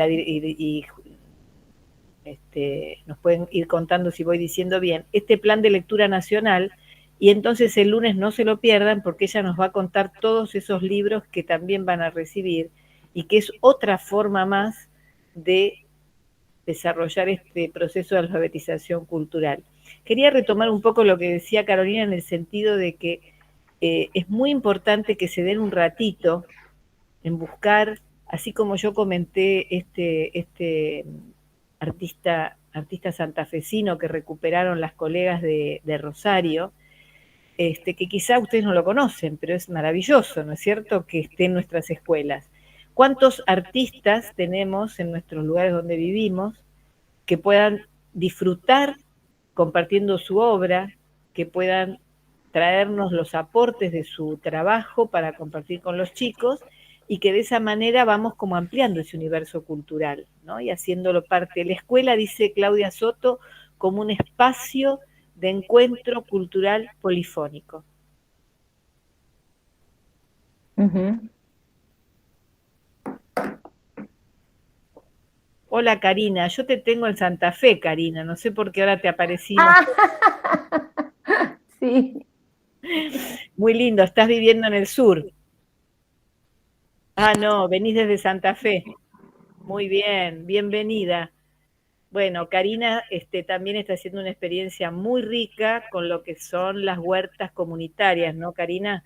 nos pueden ir contando si voy diciendo bien, este plan de lectura nacional, y entonces el lunes no se lo pierdan porque ella nos va a contar todos esos libros que también van a recibir y que es otra forma más de desarrollar este proceso de alfabetización cultural. Quería retomar un poco lo que decía Carolina en el sentido de que es muy importante que se den un ratito en buscar, así como yo comenté artista santafesino que recuperaron las colegas de Rosario, que quizá ustedes no lo conocen, pero es maravilloso, ¿no es cierto?, que esté en nuestras escuelas. ¿Cuántos artistas tenemos en nuestros lugares donde vivimos que puedan disfrutar compartiendo su obra, que puedan traernos los aportes de su trabajo para compartir con los chicos, y que de esa manera vamos como ampliando ese universo cultural, ¿no? Y haciéndolo parte de la escuela, dice Claudia Soto, como un espacio de encuentro cultural polifónico. Hola Karina, yo te tengo en Santa Fe, Karina, no sé por qué ahora te aparecimos. Sí. Muy lindo, estás viviendo en el sur. Ah, no, venís desde Santa Fe. Muy bien, bienvenida. Bueno, Karina también está haciendo una experiencia muy rica con lo que son las huertas comunitarias, ¿no, Karina?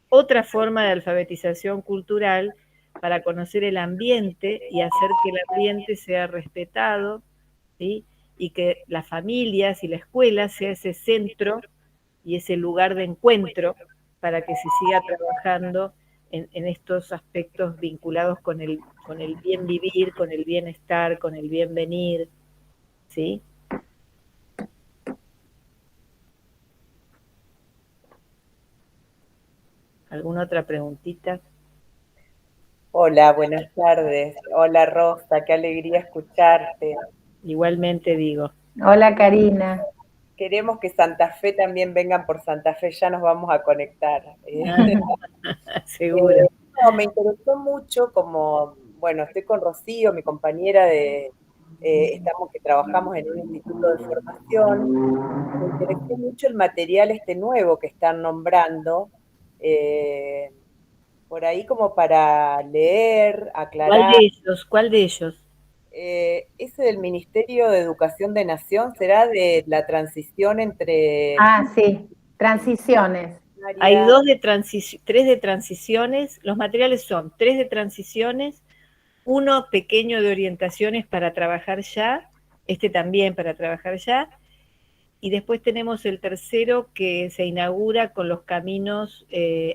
Otra forma de alfabetización cultural para conocer el ambiente y hacer que el ambiente sea respetado, ¿sí? Y que las familias y la escuela sea ese centro y ese lugar de encuentro para que se siga trabajando en estos aspectos vinculados con el bien vivir, con el bienestar, con el bien venir, ¿sí? ¿Alguna otra preguntita? Hola, buenas tardes. Hola Rosa, qué alegría escucharte. Igualmente digo. Hola Karina. Queremos que Santa Fe también vengan por Santa Fe, ya nos vamos a conectar. Seguro. No, me interesó mucho como, bueno, estoy con Rocío, mi compañera estamos que trabajamos en un instituto de formación. Me interesó mucho el material nuevo que están nombrando, por ahí como para leer, aclarar. ¿Cuál de ellos? Ese del Ministerio de Educación de Nación será de la transición entre... Sí, transiciones. Hay tres de transiciones, los materiales son 3 de transiciones, uno pequeño de orientaciones para trabajar ya, también para trabajar ya, y después tenemos el tercero que se inaugura con los caminos,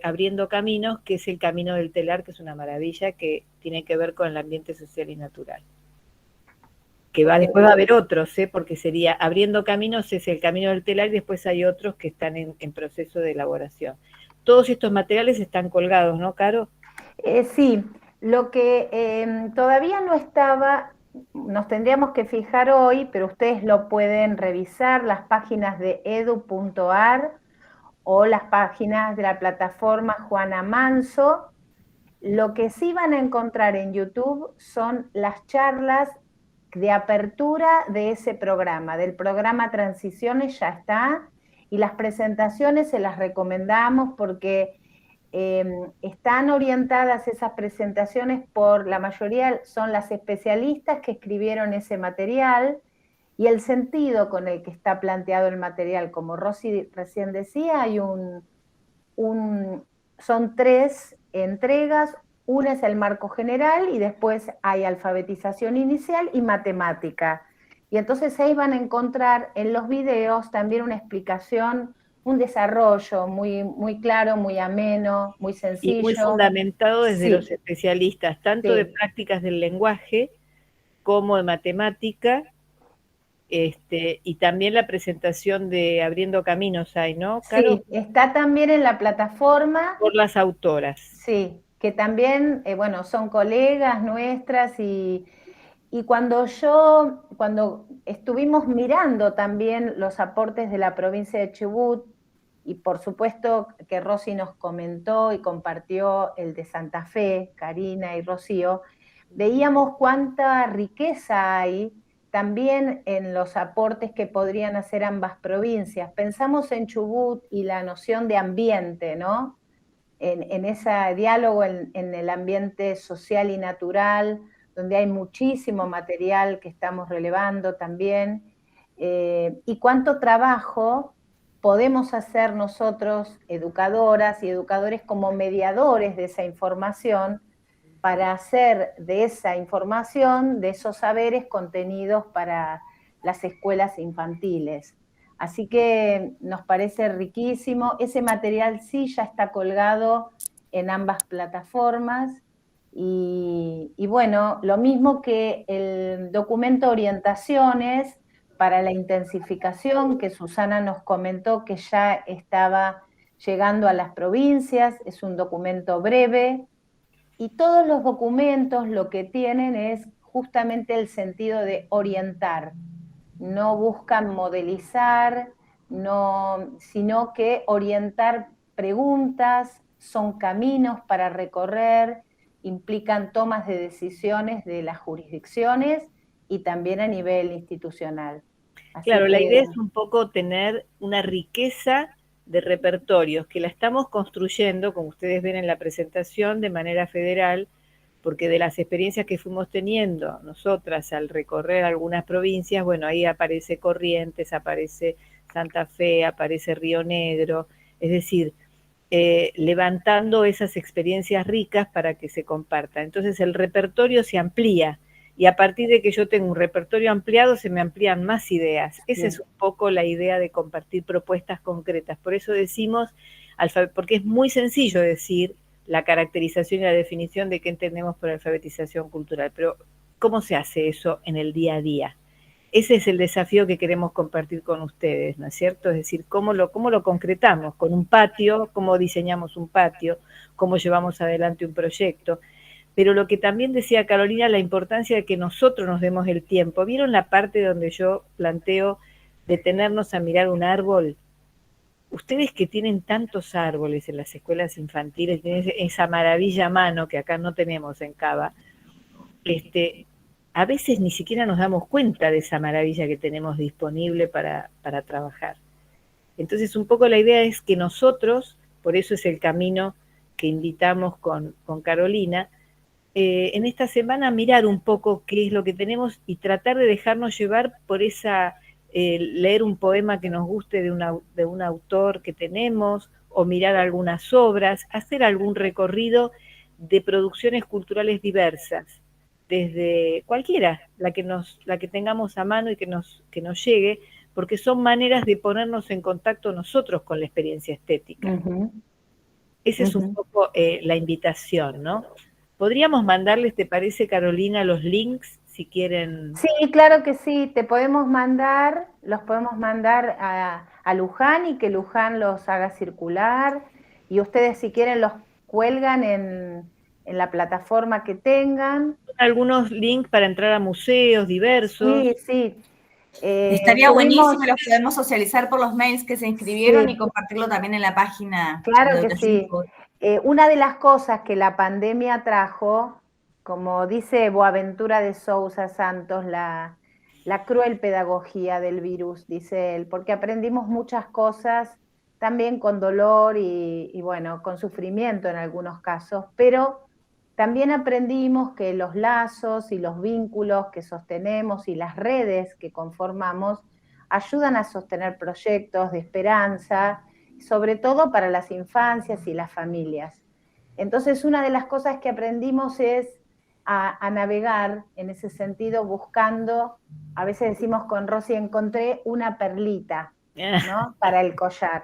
abriendo caminos, que es el Camino del Telar, que es una maravilla, que tiene que ver con el ambiente social y natural. Después va a haber otros, porque sería abriendo caminos, es el Camino del Telar, y después hay otros que están en proceso de elaboración. Todos estos materiales están colgados, ¿no, Caro? Sí, lo que todavía no estaba, nos tendríamos que fijar hoy, pero ustedes lo pueden revisar, las páginas de edu.ar o las páginas de la plataforma Juana Manso. Lo que sí van a encontrar en YouTube son las charlas de apertura de ese programa, del programa Transiciones ya está, y las presentaciones se las recomendamos porque están orientadas esas presentaciones por la mayoría, son las especialistas que escribieron ese material, y el sentido con el que está planteado el material, como Rosy recién decía, hay son 3 entregas. Una es el marco general y después hay alfabetización inicial y matemática. Y entonces ahí van a encontrar en los videos también una explicación, un desarrollo muy, muy claro, muy ameno, muy sencillo. Y muy fundamentado desde los especialistas, tanto de prácticas del lenguaje como de matemática, y también la presentación de Abriendo Caminos hay, ¿no, Caro? Sí, está también en la plataforma. Por las autoras. Sí, que también, bueno, son colegas nuestras y cuando estuvimos mirando también los aportes de la provincia de Chubut, y por supuesto que Rosy nos comentó y compartió el de Santa Fe, Karina y Rocío, veíamos cuánta riqueza hay también en los aportes que podrían hacer ambas provincias. Pensamos en Chubut y la noción de ambiente, ¿no? En ese diálogo en el ambiente social y natural, donde hay muchísimo material que estamos relevando también, y cuánto trabajo podemos hacer nosotros, educadoras y educadores, como mediadores de esa información, para hacer de esa información, de esos saberes, contenidos para las escuelas infantiles. Así que nos parece riquísimo. Ese material sí ya está colgado en ambas plataformas. Y bueno, lo mismo que el documento Orientaciones para la intensificación, que Susana nos comentó que ya estaba llegando a las provincias, es un documento breve, y todos los documentos lo que tienen es justamente el sentido de orientar, no buscan modelizar, sino que orientar preguntas, son caminos para recorrer, implican tomas de decisiones de las jurisdicciones y también a nivel institucional. Así Claro, la que, idea es un poco tener una riqueza de repertorios que la estamos construyendo, como ustedes ven en la presentación, de manera federal, porque de las experiencias que fuimos teniendo nosotras al recorrer algunas provincias, bueno, ahí aparece Corrientes, aparece Santa Fe, aparece Río Negro, es decir, levantando esas experiencias ricas para que se compartan. Entonces el repertorio se amplía, y a partir de que yo tengo un repertorio ampliado se me amplían más ideas. Esa es un poco la idea de compartir propuestas concretas. Por eso decimos, porque es muy sencillo decir la caracterización y la definición de qué entendemos por alfabetización cultural, pero ¿cómo se hace eso en el día a día? Ese es el desafío que queremos compartir con ustedes, ¿no es cierto? Es decir, cómo lo concretamos con un patio, cómo diseñamos un patio, cómo llevamos adelante un proyecto. Pero lo que también decía Carolina, la importancia de que nosotros nos demos el tiempo. ¿Vieron la parte donde yo planteo detenernos a mirar un árbol? Ustedes que tienen tantos árboles en las escuelas infantiles, tienen esa maravilla a mano que acá no tenemos en Cava, a veces ni siquiera nos damos cuenta de esa maravilla que tenemos disponible para trabajar. Entonces, un poco la idea es que nosotros, por eso es el camino que invitamos con Carolina, en esta semana mirar un poco qué es lo que tenemos y tratar de dejarnos llevar por esa, leer un poema que nos guste de un autor que tenemos, o mirar algunas obras, hacer algún recorrido de producciones culturales diversas, desde cualquiera, la que tengamos a mano y que nos llegue, porque son maneras de ponernos en contacto nosotros con la experiencia estética. Esa es un poco la invitación, ¿no? ¿Podríamos mandarles, te parece, Carolina, los links, si quieren? sí, claro que sí, los podemos mandar a Luján y que Luján los haga circular, y ustedes si quieren los cuelgan en la plataforma que tengan. Algunos links para entrar a museos diversos. Sí, sí. Estaría buenísimo, los podemos socializar por los mails que se inscribieron, sí, y compartirlo también en la página. Claro que sí. Una de las cosas que la pandemia trajo, como dice Boaventura de Sousa Santos, la cruel pedagogía del virus, dice él, porque aprendimos muchas cosas también con dolor y bueno, con sufrimiento en algunos casos, pero también aprendimos que los lazos y los vínculos que sostenemos y las redes que conformamos ayudan a sostener proyectos de esperanza, sobre todo para las infancias y las familias. Entonces, una de las cosas que aprendimos es a navegar en ese sentido buscando, a veces decimos con Rosy, encontré una perlita, ¿no? Para el collar.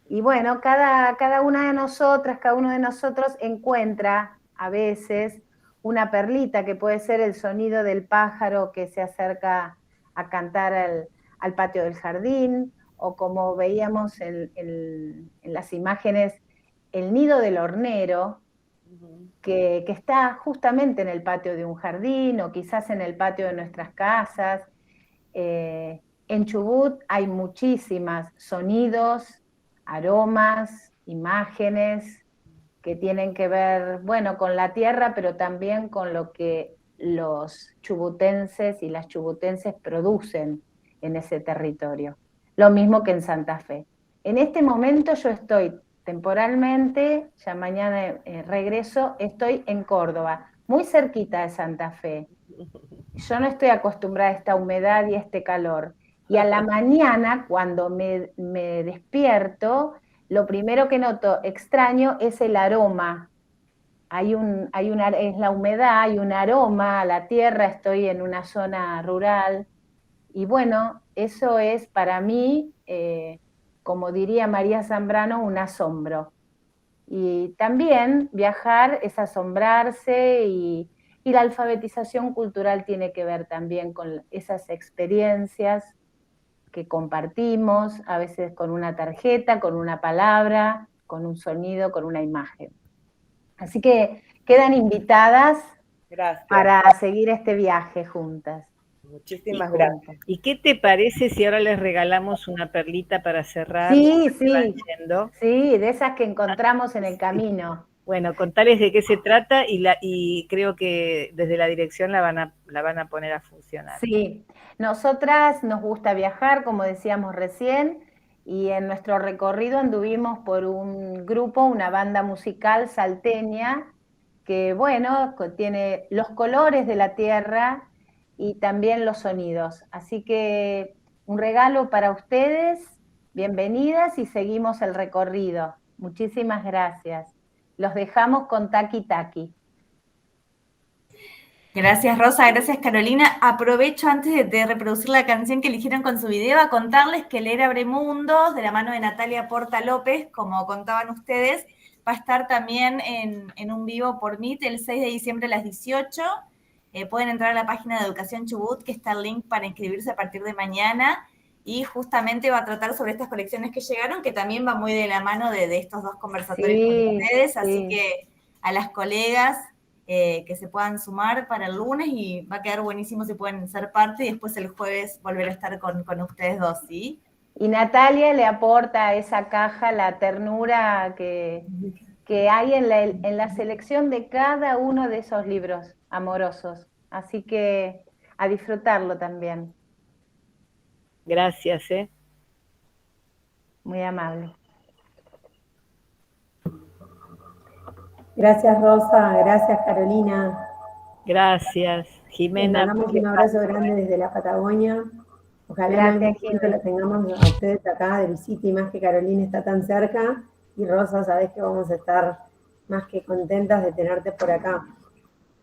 Y bueno, cada una de nosotras, cada uno de nosotros encuentra a veces una perlita que puede ser el sonido del pájaro que se acerca a cantar al patio del jardín, o como veíamos en las imágenes, el nido del hornero, que está justamente en el patio de un jardín, o quizás en el patio de nuestras casas. En Chubut hay muchísimas sonidos, aromas, imágenes, que tienen que ver, bueno, con la tierra, pero también con lo que los chubutenses y las chubutenses producen en ese territorio. Lo mismo que en Santa Fe. En este momento yo estoy temporalmente, ya mañana regreso, estoy en Córdoba, muy cerquita de Santa Fe. Yo no estoy acostumbrada a esta humedad y a este calor. Y a la mañana, cuando me despierto, lo primero que noto extraño es el aroma es la humedad, hay un aroma a la tierra, estoy en una zona rural, y bueno, eso es para mí, como diría María Zambrano, un asombro. Y también viajar es asombrarse y la alfabetización cultural tiene que ver también con esas experiencias que compartimos, a veces con una tarjeta, con una palabra, con un sonido, con una imagen. Así que quedan invitadas para seguir este viaje juntas. Muchísimas gracias. ¿Y qué te parece si ahora les regalamos una perlita para cerrar? Sí, de esas que encontramos en el camino. Bueno, contarles de qué se trata y creo que desde la dirección la van a poner a funcionar. Sí, nosotras nos gusta viajar, como decíamos recién, y en nuestro recorrido anduvimos por un grupo, una banda musical salteña, que bueno, tiene los colores de la tierra y también los sonidos. Así que un regalo para ustedes, bienvenidas y seguimos el recorrido. Muchísimas gracias. Los dejamos con Taki Taki. Gracias Rosa, gracias Carolina. Aprovecho antes de reproducir la canción que eligieron con su video a contarles que Leer Abre Mundos, de la mano de Natalia Porta López, como contaban ustedes, va a estar también en un vivo por Meet el 6 de diciembre a las 18. Pueden entrar a la página de Educación Chubut, que está el link para inscribirse a partir de mañana, y justamente va a tratar sobre estas colecciones que llegaron, que también va muy de la mano de estos dos conversatorios con ustedes, así que a las colegas que se puedan sumar para el lunes, y va a quedar buenísimo si pueden ser parte, y después el jueves volver a estar con ustedes dos, ¿sí? Y Natalia le aporta a esa caja la ternura que hay en la selección de cada uno de esos libros amorosos. Así que a disfrutarlo también. Gracias, Muy amable. Gracias Rosa, gracias Carolina. Gracias, Jimena. Les mandamos un abrazo grande desde la Patagonia. Ojalá en algún momento la tengamos a ustedes acá de visita, y más que Carolina está tan cerca. Y Rosa, sabés que vamos a estar más que contentas de tenerte por acá.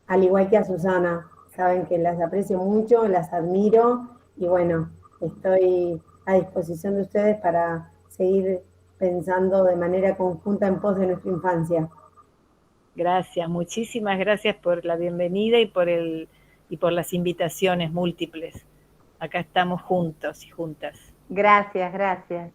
Al igual que a Susana, saben que las aprecio mucho, las admiro, y bueno, estoy a disposición de ustedes para seguir pensando de manera conjunta en pos de nuestra infancia. Gracias, muchísimas gracias por la bienvenida y por las invitaciones múltiples. Acá estamos juntos y juntas. Gracias, gracias.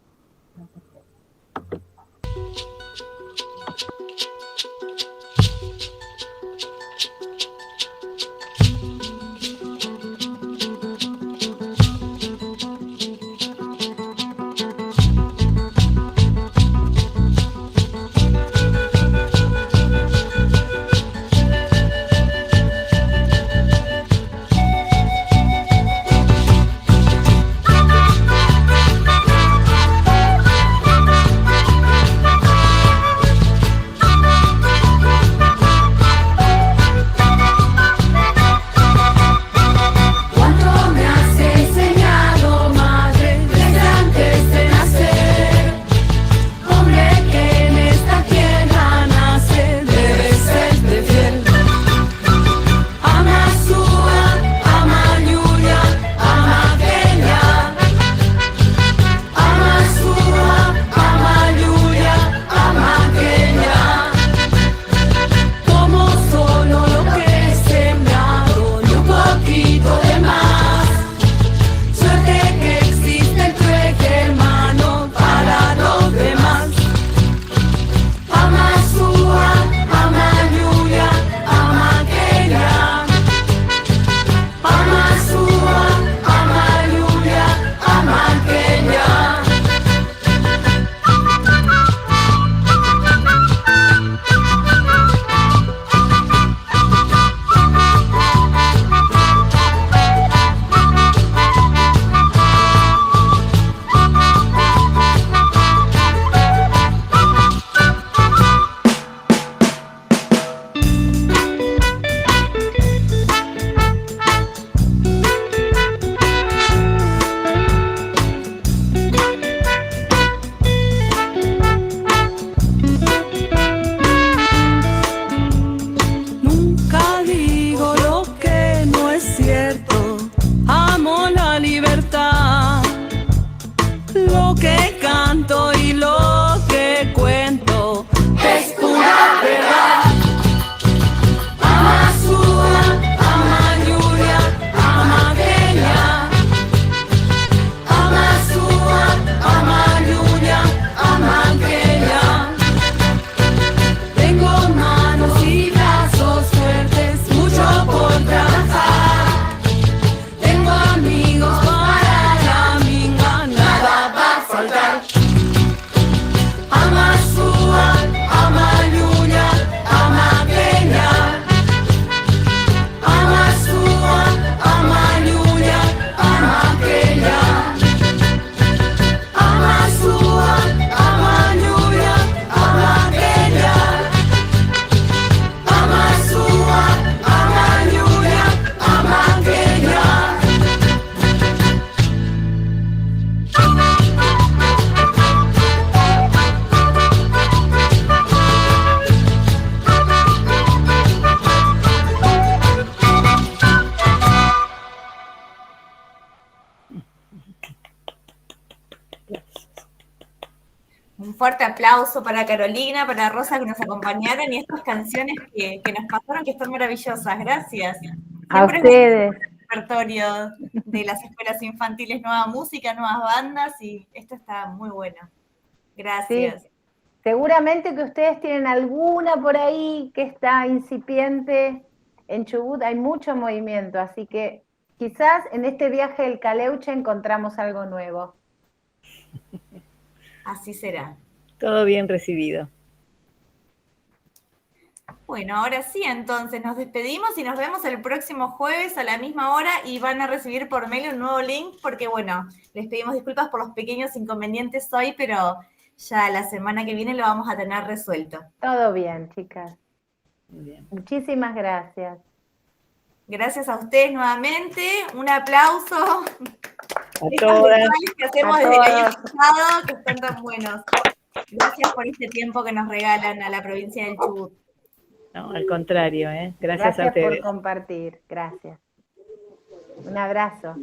Un fuerte aplauso para Carolina, para Rosa que nos acompañaron y estas canciones que nos pasaron que están maravillosas. Gracias. A Siempre ustedes. es un repertorio de las escuelas infantiles, nueva música, nuevas bandas y esto está muy bueno. Gracias. Sí. Seguramente que ustedes tienen alguna por ahí que está incipiente. En Chubut hay mucho movimiento, así que quizás en este viaje del Caleuche encontramos algo nuevo. Así será. Todo bien recibido. Bueno, ahora sí, entonces nos despedimos y nos vemos el próximo jueves a la misma hora y van a recibir por mail un nuevo link porque, bueno, les pedimos disculpas por los pequeños inconvenientes hoy, pero ya la semana que viene lo vamos a tener resuelto. Todo bien, chicas. Muy bien. Muchísimas gracias. Gracias a ustedes nuevamente, un aplauso. A Estos todas. rituales que hacemos A desde el año todos. pasado, que están tan buenos. Gracias por este tiempo que nos regalan a la provincia del Chubut. No, al contrario, Gracias a Gracias por ustedes. compartir. Gracias. Un abrazo.